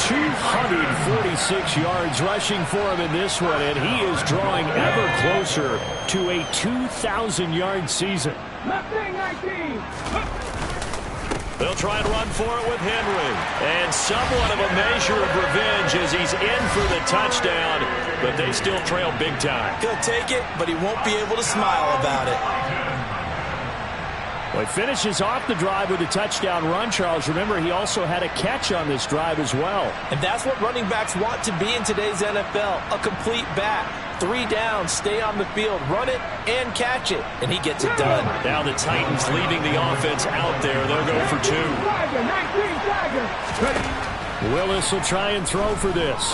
246 yards rushing for him in this one, and he is drawing ever closer to a 2,000-yard season. They'll try and run for it with Henry. And somewhat of a measure of revenge as he's in for the touchdown, but they still trail big time. He'll take it, but he won't be able to smile about it. Well, he finishes off the drive with a touchdown run, Charles. Remember, he also had a catch on this drive as well. And that's what running backs want to be in today's NFL, a complete back. 3 downs, stay on the field, run it, and catch it. And he gets it done. Now the Titans leaving the offense out there. They'll go for 2. Willis will try and throw for this.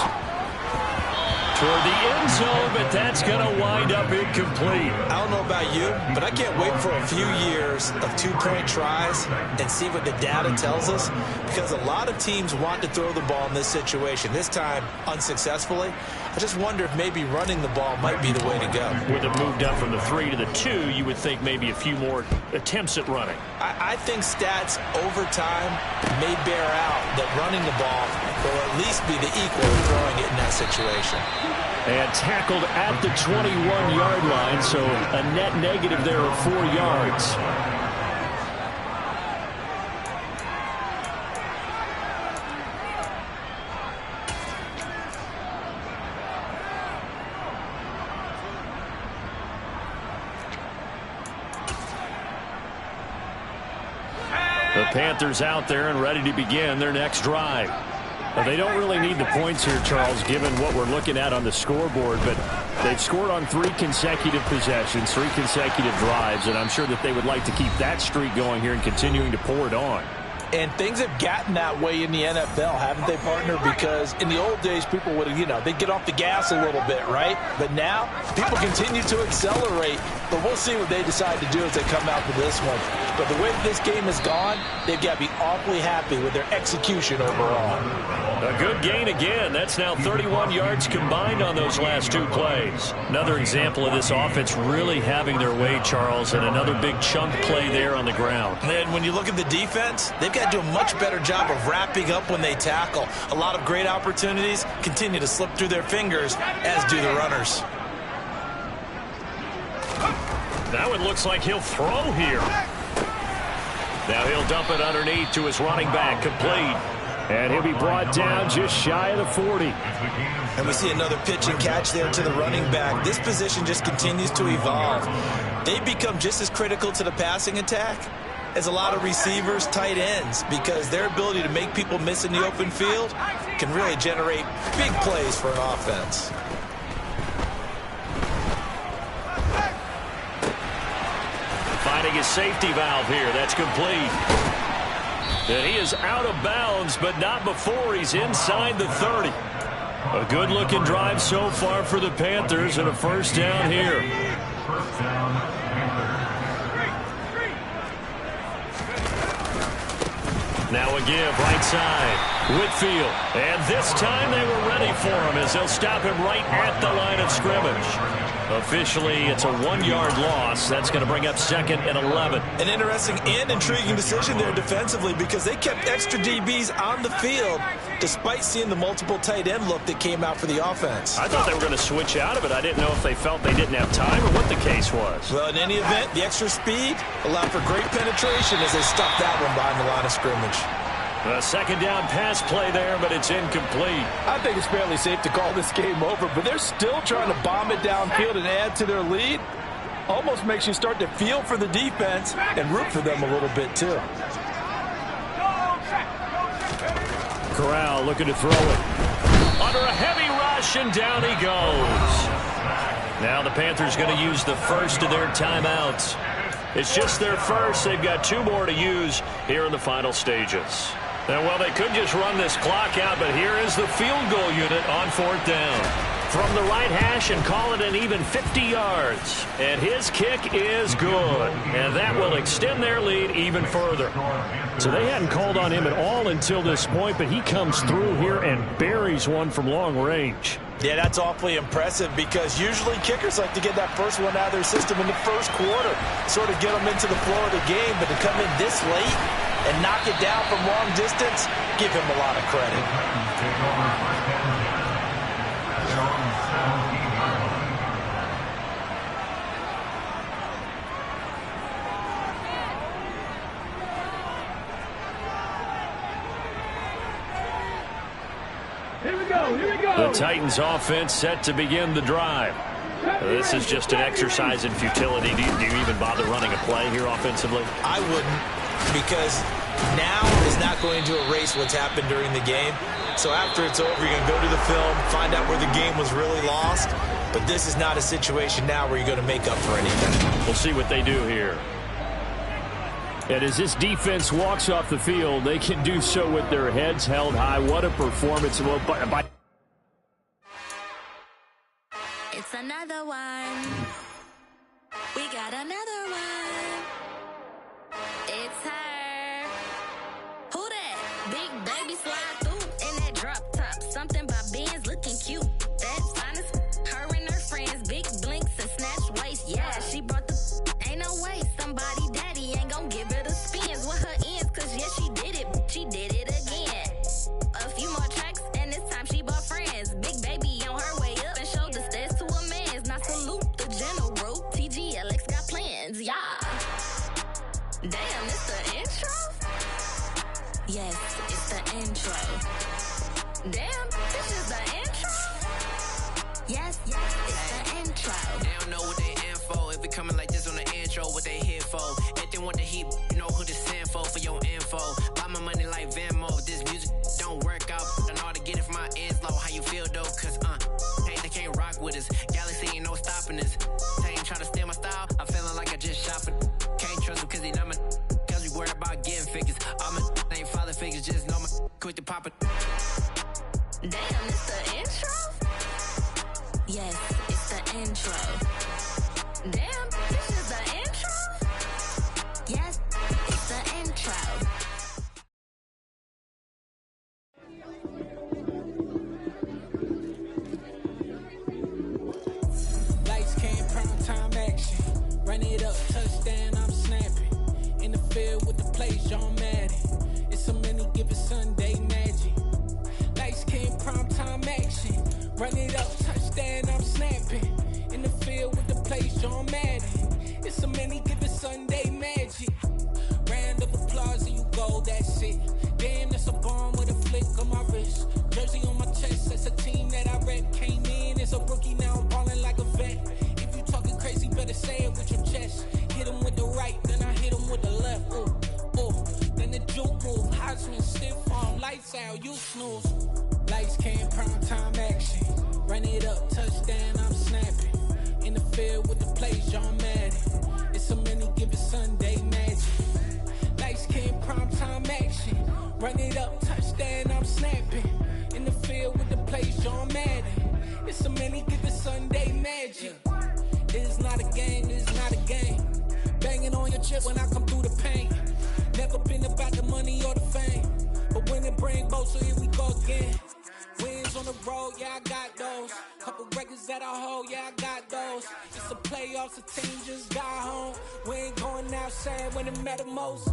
Toward the end zone, but that's going to wind up incomplete. I don't know about you, but I can't wait for a few years of 2-point tries and see what the data tells us, because a lot of teams want to throw the ball in this situation, this time unsuccessfully. I just wonder if maybe running the ball might be the way to go. With it moved up from the 3 to the 2, you would think maybe a few more attempts at running. I think stats over time may bear out that running the ball will at least be the equal of throwing it in that situation. And tackled at the 21-yard line, so a net negative there of 4 yards. The Panthers out there and ready to begin their next drive. Well, they don't really need the points here, Charles, given what we're looking at on the scoreboard, but they've scored on 3 consecutive possessions, 3 consecutive drives, and I'm sure that they would like to keep that streak going here and continuing to pour it on. And things have gotten that way in the NFL, haven't they, partner? Because in the old days, people would, they'd get off the gas a little bit, right? But now, people continue to accelerate. But we'll see what they decide to do as they come out to this one. But the way that this game has gone, they've got to be awfully happy with their execution overall. A good gain again. That's now 31 yards combined on those last 2 plays. Another example of this offense really having their way, Charles, and another big chunk play there on the ground. And when you look at the defense, they've got to do a much better job of wrapping up when they tackle. A lot of great opportunities continue to slip through their fingers, as do the runners. Now it looks like he'll throw here. Now he'll dump it underneath to his running back, complete. And he'll be brought down just shy of the 40. And we see another pitch and catch there to the running back. This position just continues to evolve. They become just as critical to the passing attack as a lot of receivers, tight ends, because their ability to make people miss in the open field can really generate big plays for an offense. Finding his safety valve here. That's complete. And he is out of bounds, but not before he's inside the 30. A good-looking drive so far for the Panthers, and a first down here. Now a give right side. Whitfield. And this time they were ready for him as they'll stop him right at the line of scrimmage. Officially, it's a 1-yard loss. That's going to bring up 2nd and 11. An interesting and intriguing decision there defensively, because they kept extra DBs on the field despite seeing the multiple tight end look that came out for the offense. I thought they were going to switch out of it. I didn't know if they felt they didn't have time or what the case was. Well, in any event, the extra speed allowed for great penetration as they stuffed that one behind the line of scrimmage. A 2nd down pass play there, but it's incomplete. I think it's fairly safe to call this game over, but they're still trying to bomb it downfield and add to their lead. Almost makes you start to feel for the defense and root for them a little bit, too. Corral looking to throw it. Under a heavy rush, and down he goes. Now the Panthers going to use the first of their timeouts. It's just their first. They've got 2 more to use here in the final stages. And, well, they could just run this clock out, but here is the field goal unit on 4th down. From the right hash and call it an even 50 yards. And his kick is good. And that will extend their lead even further. So they hadn't called on him at all until this point, but he comes through here and buries one from long range. Yeah, that's awfully impressive, because usually kickers like to get that first one out of their system in the first quarter, sort of get them into the flow of the game, but to come in this late and knock it down from long distance, give him a lot of credit. Here we go. The Titans offense set to begin the drive. This is just an exercise in futility. Do you even bother running a play here offensively? I wouldn't, because now is not going to erase what's happened during the game. So after it's over, you're going to go to the film, find out where the game was really lost. But this is not a situation now where you're going to make up for anything. We'll see what they do here. And as this defense walks off the field, they can do so with their heads held high. What a performance. It's another one. We got another one. It's her. Who that? Big baby slide through in that drop top. Something by Benz looking cute. That's honest. Her and her friends, big blinks and snatch waist. Yeah, she brought the ain't no way. Somebody daddy ain't gon' give her the spins with her ends. Cause yeah, she did it. She did it again. A few more tracks and this time she bought friends. Big baby on her way up and showed the stairs to a man's. Now salute the general. TGLX got plans, yeah. Damn, it's the intro? Yes, it's the intro. Damn, this is the intro? Yes, it's the intro. They don't know what they in for. If it coming like this on the intro, what they here for? If they want the heat, you know who to send for your info. Buy my money like Venmo. If this music don't work out, I know how to get it from my ends low. How you feel though? Cause hey, they can't rock with us. Galaxy ain't no stopping this. They ain't trying to steal my style. I'm feeling like I just shop it. Can't trust them cause they not my. Cause we worried about getting figures. All my ain't father figures, just know my quick to pop it. Damn, it's the intro? Yes, it's the intro. Damn, this is the intro? Yes, it's the intro. Lights came, prime time action. Run it up, touchdown, I'm snapping. In the field with the plays, John Madden. It's a many given Sunday magic. Lights came, prime time action. Run it up, touchdown, I'm snapping. In the field with the plays, John Madden. It's a many given Sunday magic. Round of applause and you go, that's it. Damn, that's a bomb with a flick on my wrist. Jersey on my chest, that's a team that I rep. Came in as a rookie, now I'm balling like a vet. If you talking crazy, better say it with your chest. Hit him with the right, then I hit him with the left. Then the juke move, Heisman, stiff arm, lights out, you snooze. Lights came, prime time action. Run it up, touchdown, I'm snapping. In the field with the plays, John Madden. It's a many given Sunday magic. Lights came, prime time action. Run it up, touchdown, I'm snapping. In the field with the plays, John Madden. It's a many given Sunday magic. It's not a game, it's not a game. Banging on your chip when I come through the paint. Never been about the money or the fame. But when it bring both, so here we go again. Wins on the road, yeah, I got those. Couple records that I hold, yeah, I got those. It's the playoffs, the team just got home. We ain't going outside when it matter most.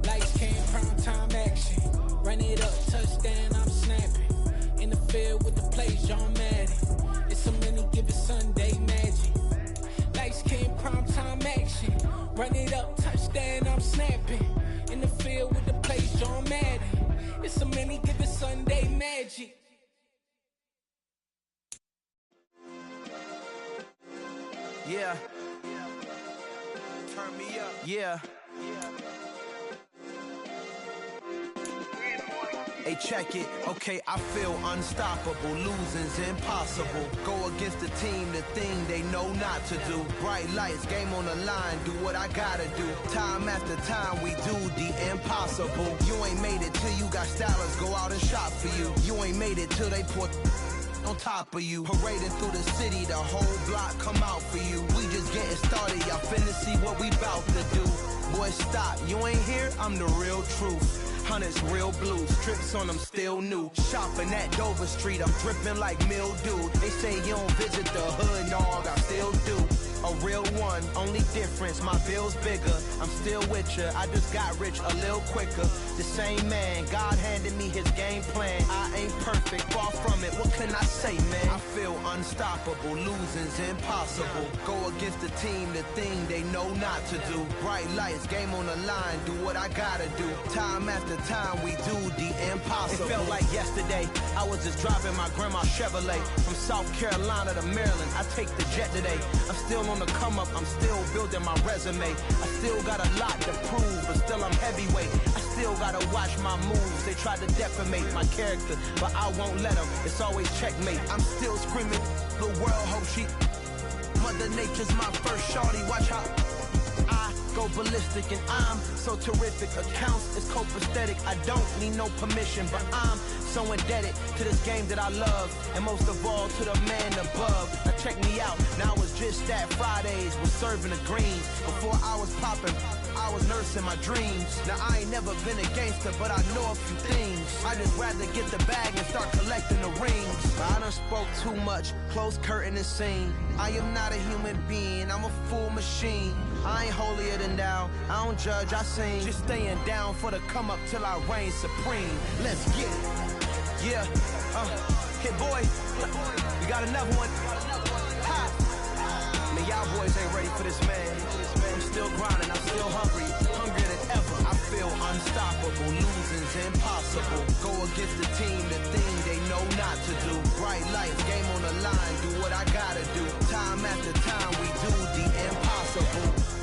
Lights came, prime time action. Run it up, touchdown, I'm snapping. In the field with the plays, John Madden. It's a many given Sunday magic. Lights came, prime time action. Run it up, touchdown, I'm snapping. In the field with the plays, John Madden. It's a many given Sunday magic. Yeah. Turn me up. Yeah. Hey, check it. Okay, I feel unstoppable. Losing's impossible. Go against the team, the thing they know not to do. Bright lights, game on the line, do what I gotta do. Time after time, we do the impossible. You ain't made it till you got stylers go out and shop for you. You ain't made it till they put on top of you. Parading through the city, the whole block come out for you. We just getting started, y'all finna see what we bout to do. Boy, stop, you ain't here, I'm the real truth. Hunters, real blues, strips on them still new. Shopping at Dover Street, I'm dripping like mildew. They say you don't visit the hood, dog, I still do. a real one. Only difference, my bill's bigger. I'm still with ya, I just got rich a little quicker. The same man, God handed me his game plan. I ain't perfect, far from it, what can I say, man? I feel unstoppable, losing's impossible. Go against the team, the thing they know not to do. Bright lights, game on the line, do what I gotta do. Time after time, we do the impossible. It felt like yesterday, I was just driving my grandma's Chevrolet. From South Carolina to Maryland, I take the jet today. I'm still on the come up, I'm still building my resume. I still got a lot to prove, but still I'm heavyweight. I still gotta watch my moves. They try to defamate my character, but I won't let them. It's always checkmate. I'm still screaming, the world hope she. Mother Nature's my first shorty, watch how I go ballistic and I'm so terrific. Accounts is copacetic, I don't need no permission, but I'm so indebted to this game that I love, and most of all to the man above. Now check me out, now it's just that Fridays was serving the greens. Before I was popping, I was nursing my dreams. Now I ain't never been a gangster, but I know a few things. I just rather get the bag and start collecting the rings. I done spoke too much, close curtain and scene. I am not a human being, I'm a full machine. I ain't holier than thou, I don't judge, I sing. Just staying down for the come up till I reign supreme. Let's get it. Yeah, hit boy, we got another one. Ha. Man, y'all boys ain't ready for this, man. I'm still grinding, I'm still hungry, hungrier than ever. I feel unstoppable, losing's impossible. Go against the team, the thing they know not to do. Bright lights, game on the line, do what I gotta do. Time after time, we do the impossible.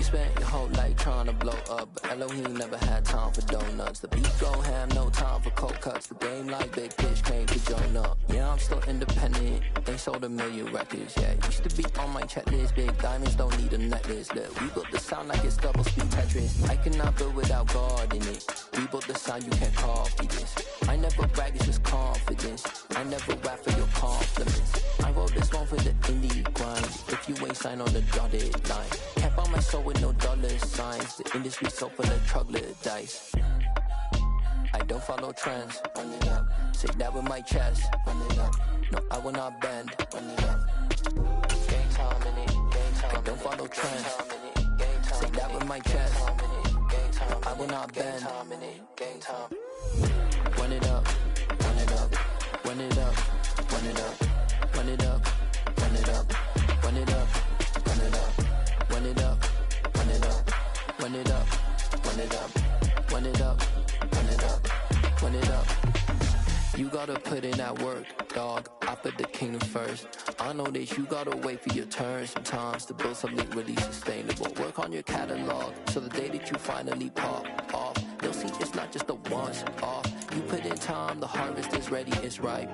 Spent your whole life trying to blow up, but Elohim never had time for donuts. The beat go ham, no time for cold cuts. The game like Big Fish came to join up. Yeah, I'm still independent, they sold 1 million records. Yeah, used to be on my checklist. Big diamonds don't need a necklace. Look, we built the sound like it's double speed Tetris. I cannot build without God in it. We built the sound, you can't copy this. I never brag, it's just confidence. I never rap for your compliments. I wrote this one for the indie grind. If you ain't signed on the dotted line, kept on my soul with no dollar signs. The industry so full of troglodytes. I don't follow trends. Run it up. Say that with my chest. Run it up. No, I will not bend. Run it up. Game time in it. Game time. I don't follow trends. Say that with my chest. I will not bend. Game time. Run it up. Run it up. Run it up. Run it up. Run it up. Run it up. Run it up. Run it up. Run it up. Run it up. Run it up. Run it up. Run it up. Run it up. Run it up. You gotta put in that work, dog. I put the kingdom first. I know that you gotta wait for your turn sometimes to build something really sustainable. Work on your catalog, so the day that you finally pop off, they'll see it's not just a once off. You put in time, the harvest is ready, it's ripe.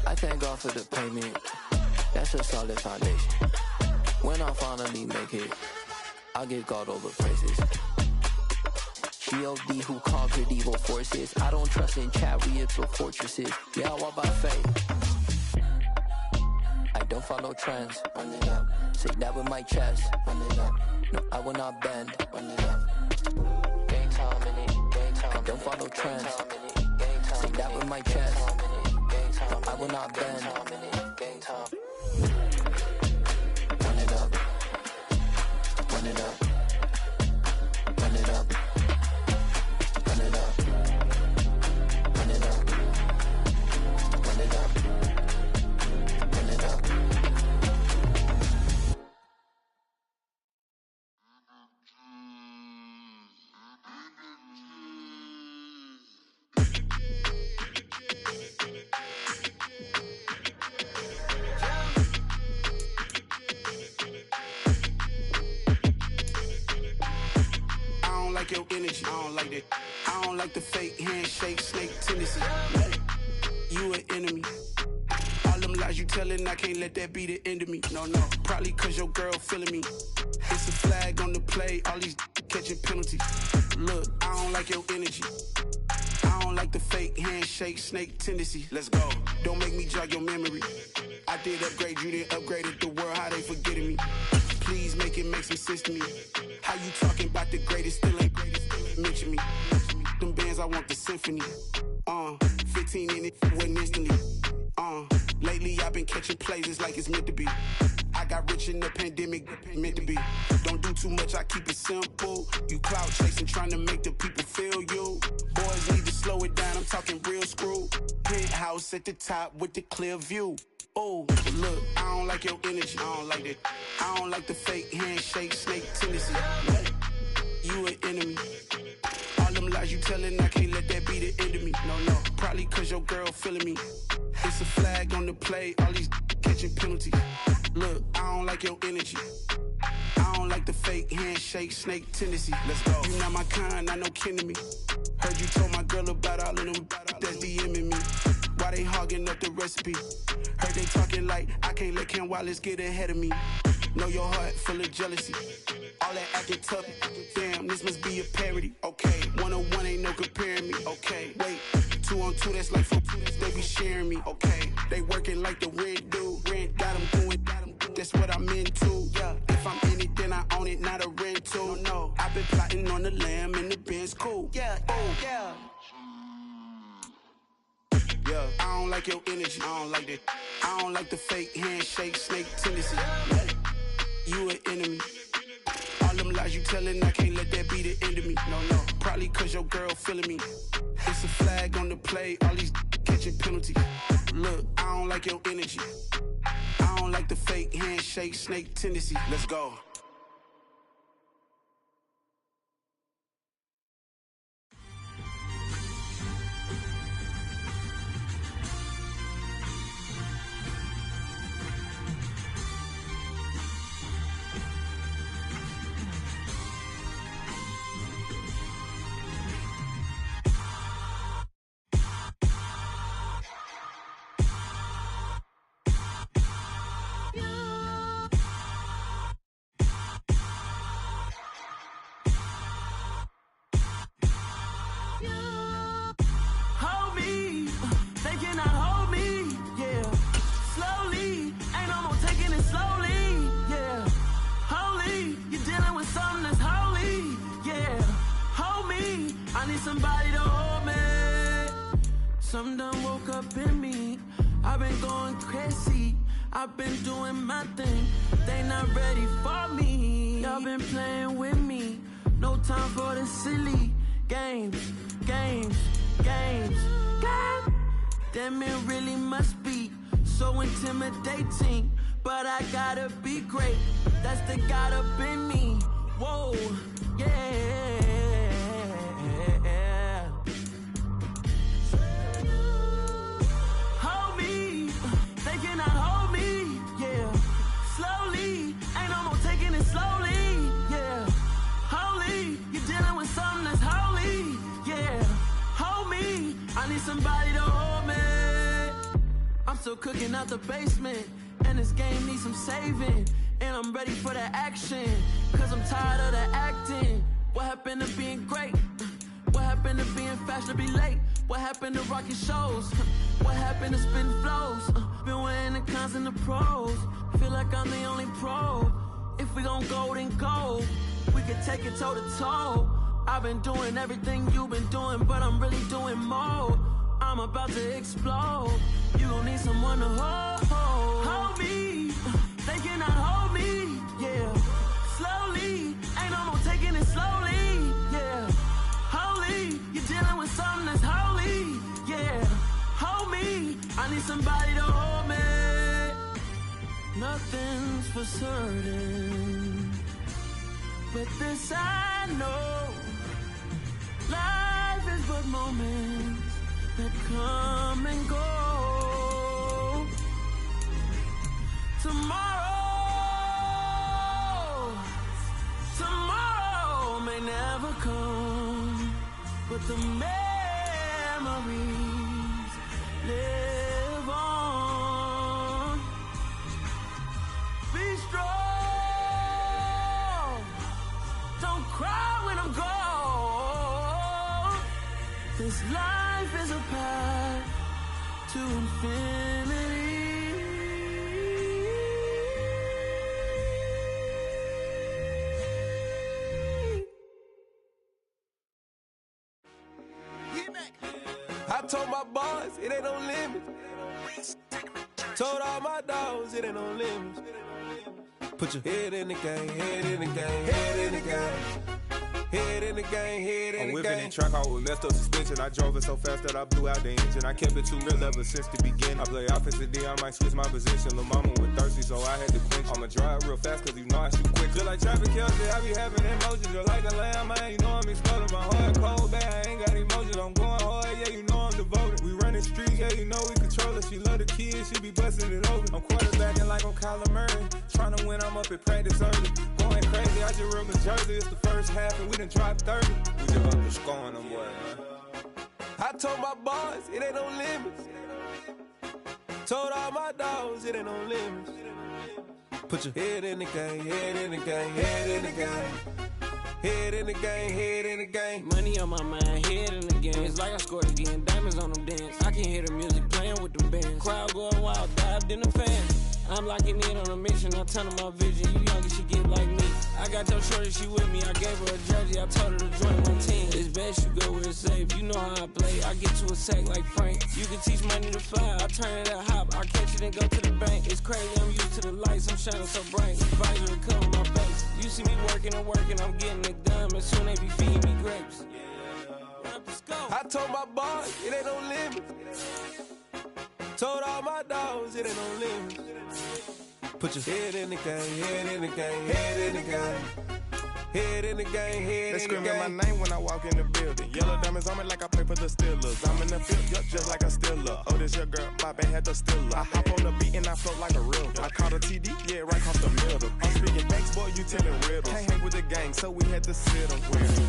I thank God for the payment, that's a solid foundation. When I finally make it, I'll give God all the praises. G.O.D. who conquered evil forces. I don't trust in chariots or fortresses. Yeah, I walk by faith. I don't follow trends. Run it up. Say that with my chest. Run it up. No, I will not bend. Run it up. Game time in it. Game time. I don't follow trends. Say that with my chest. No, I will not bend. Game time. Run it up. Run it up. Run it up. Run it up. Run it up. Run it up. Run it up. I don't like your energy, I don't like that. I don't like the fake handshake, snake tendency. You an enemy. All them lies you telling, I can't let that be the end of me. No, probably cause your girl feeling me. It's a flag on the play, all these catching penalties. Look, I don't like your energy. I don't like the fake handshake, snake tendency. Let's go. Don't make me jog your memory. I did upgrade, you didn't upgrade it. The world, how they forgetting me. Please make it make some sense to me. How you talking about the greatest, still ain't mention me. Them bands, I want the symphony. 15 in it, went instantly. Lately I've been catching plays, it's like it's meant to be. I got rich in the pandemic, meant to be. Don't do too much, I keep it simple. You clout chasing, trying to make the people feel you. Boys need to slow it down, I'm talking real screw. Penthouse at the top with the clear view. Oh, look, I don't like your energy, I don't like that. I don't like the fake handshake, snake tendency. You an enemy. All them lies you telling, I can't let that be the end of me. No, probably cause your girl feeling me. It's a flag on the play, all these catching penalties. Look, I don't like your energy. I don't like the fake handshake, snake tendency. Let's go. You not my kind, not no kin to me. Heard you told my girl about all of them that's DMing me. Why they hogging up the recipe? Heard they talking like I can't let Ken Wallace get ahead of me. Know your heart full of jealousy. All that acting tough, damn, this must be a parody. Okay, 1-on-1 ain't no comparing me. Okay, wait, 2-on-2, that's like 4, they be sharing me. Okay, they working like the rent do. Rent got them doing, that's what I'm into. Yeah, if I'm in it, then I own it, not a rental. No, I've been plotting on the lamb and the Benz cool. Yeah, yeah. Yeah, I don't like your energy, I don't like that. I don't like the fake handshake, snake tendency. You an enemy. All them lies you telling, I can't let that be the end of me. No, probably cause your girl feeling me. It's a flag on the play, all these catching penalties. Look, I don't like your energy. I don't like the fake handshake, snake tendency. Let's go. Somebody to hold me. Something done woke up in me. I've been going crazy. I've been doing my thing. They not ready for me. Y'all been playing with me. No time for the silly games. Damn, it really must be so intimidating. But I gotta be great. That's the God up in me. Whoa, yeah. Somebody to hold me. I'm still cooking out the basement, and this game needs some saving. And I'm ready for the action, cause I'm tired of the acting. What happened to being great? What happened to being fashionably late? What happened to rocking shows? What happened to spitting flows? Been weighing the cons and the pros. Feel like I'm the only pro. If we gon' go, then go. We could take it toe to toe. I've been doing everything you've been doing, but I'm really doing more. I'm about to explode. You gon' need someone to hold me. They cannot hold me, yeah. Slowly, ain't no more taking it slowly, yeah. Holy, you're dealing with something that's holy, yeah. Hold me, I need somebody to hold me. Nothing's for certain, but this I know. Life is but moments that come and go. Tomorrow may never come, but the memories live on. Be strong, don't cry when I'm gone. This life is a path to infinity. I told my boys, it ain't no limits. Told all my dogs, it ain't no limits. Put your head in the game, head in the game, head in the game. Head in the game, head in the game. I'm whipping in track out with messed up suspension. I drove it so fast that I blew out the engine. I kept it too real ever since the beginning. I play offensive D, I might switch my position. Lil' mama was thirsty, so I had to quench. I'ma drive real fast, cause you know I shoot quick. Just like traffic Kelsey, I be having emotions. Just like the lamb, man, you know I'm exploding. My heart cold, bad, I ain't got emotions. I'm going hard, yeah, you know I'm devoted. We running streets, yeah, you know we control it. She love the kids, she be busting it over. I'm quarterbacking like I'm Kyler Murray. Trying to win, I'm up at practice early. Going crazy, I just real Jersey. It's the first half, and we done dropped 30. We just up to scoring them, boy, man. I told my boys, it ain't no limits. Told all my dogs, it ain't no limits. Put your head in the game, head in the game, head in the game. Head in the game, head in the game. Money on my mind, head in the game. It's like I scored again, diamonds on them dance. I can hear the music playing with them bands. Crowd going wild, dived in the fan. I'm locking in on a mission, I tell her my vision. You younger, she get like me. I got your shorty, she with me. I gave her a jersey, I told her to join my team. It's best you go where it's safe. You know how I play. I get to a sack like Frank. You can teach money to fly. I turn it up hop. I catch it and go to the bank. It's crazy, I'm used to the lights. I'm shining so bright. Visor to cover my face. You see me working and working. I'm getting it done. And soon they be feeding me grapes. Let's go. I told my boys, it ain't no limits. Told all my dogs, it ain't no limits. Put your head in the game, head in the game, head in the game. Head in the game, head in the game. They screaming my name when I walk in the building. Yellow diamonds on me like I play for the Steelers. I'm in the field, yup, just like a Steeler. Oh, this your girl, my band had the Steeler. I hop on the beat and I float like a real. I caught a TD, yeah, right off the middle. I'm speaking thanks, boy, you telling riddles. Can't hang with the gang, so we had to sit them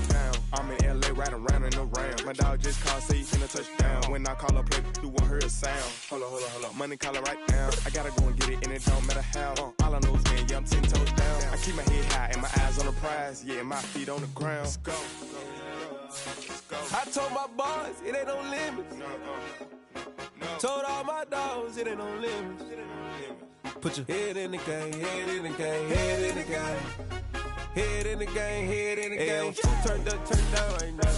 down. I'm in LA, riding around and around. My dog just called, say he finna touchdown. When I call a play, you won't hear a sound. Hold on. Money calling right now. I gotta go and get it, and it don't matter how. All I know is, man, yeah, I'm 10 toes down. I keep my head high and my eyes on the prize. Yeah, my feet on the ground. Let's go. I told my boys, it ain't no limits. Told all my dogs, it ain't no limits. Put your head in the game, head in the game, head in the game. Head in the game, head in the game. Two turned up, turned down right now.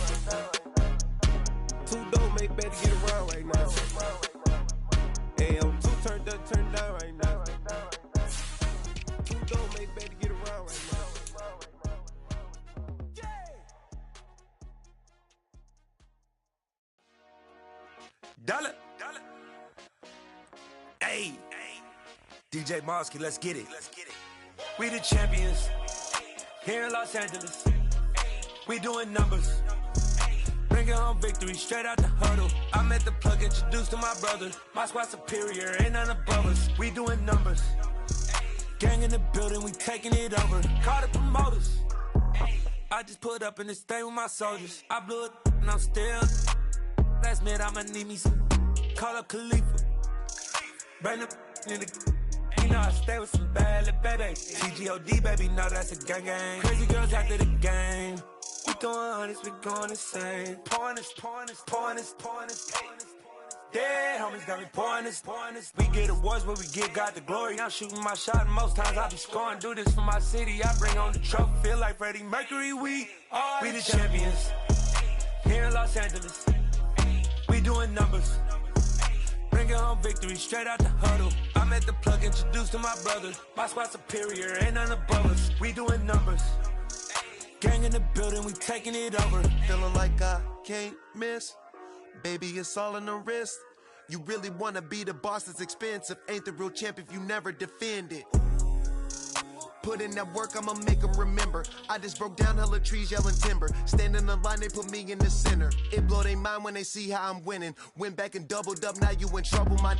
Two don't make better get around right now. Hey, I'm two turned up, turned down right now. Two don't make better get around right now. Dollar. Hey. DJ Mosky, let's get it. We the champions here in Los Angeles. We doing numbers. Bringing home victory straight out the huddle. I'm at the plug, introduced to my brother. My squad superior, ain't none above us. We doing numbers. Gang in the building, we taking it over. Call the promoters. I just put up in this thing with my soldiers. I blew it and I'm still. Last minute, I'ma need me some. Call up Khalifa. Bring the in the. You know I stay with some bad little baby. TGOD, baby, no, that's a gang gang. Crazy girls after the game. We going honest, we going insane. Pouring this. Dead homies got me pouring this. We get awards, but we get God the glory. I'm shooting my shot, and most times I be scoring. Do this for my city, I bring on the trophy. Feel like Freddie Mercury, we the champions. Here in Los Angeles. We doing numbers. Bringing home victory straight out the huddle. I'm at the plug, introduced to my brother. My squad superior, ain't none above us. We doing numbers. Gang in the building, we taking it over. Feeling like I can't miss. Baby, it's all in the wrist. You really wanna be the boss, it's expensive. Ain't the real champ if you never defend it. Put in that work, I'ma make them remember. I just broke down hella trees, yelling timber. Stand in the line, they put me in the center. It blow their mind when they see how I'm winning. Went back and doubled up, now you in trouble, my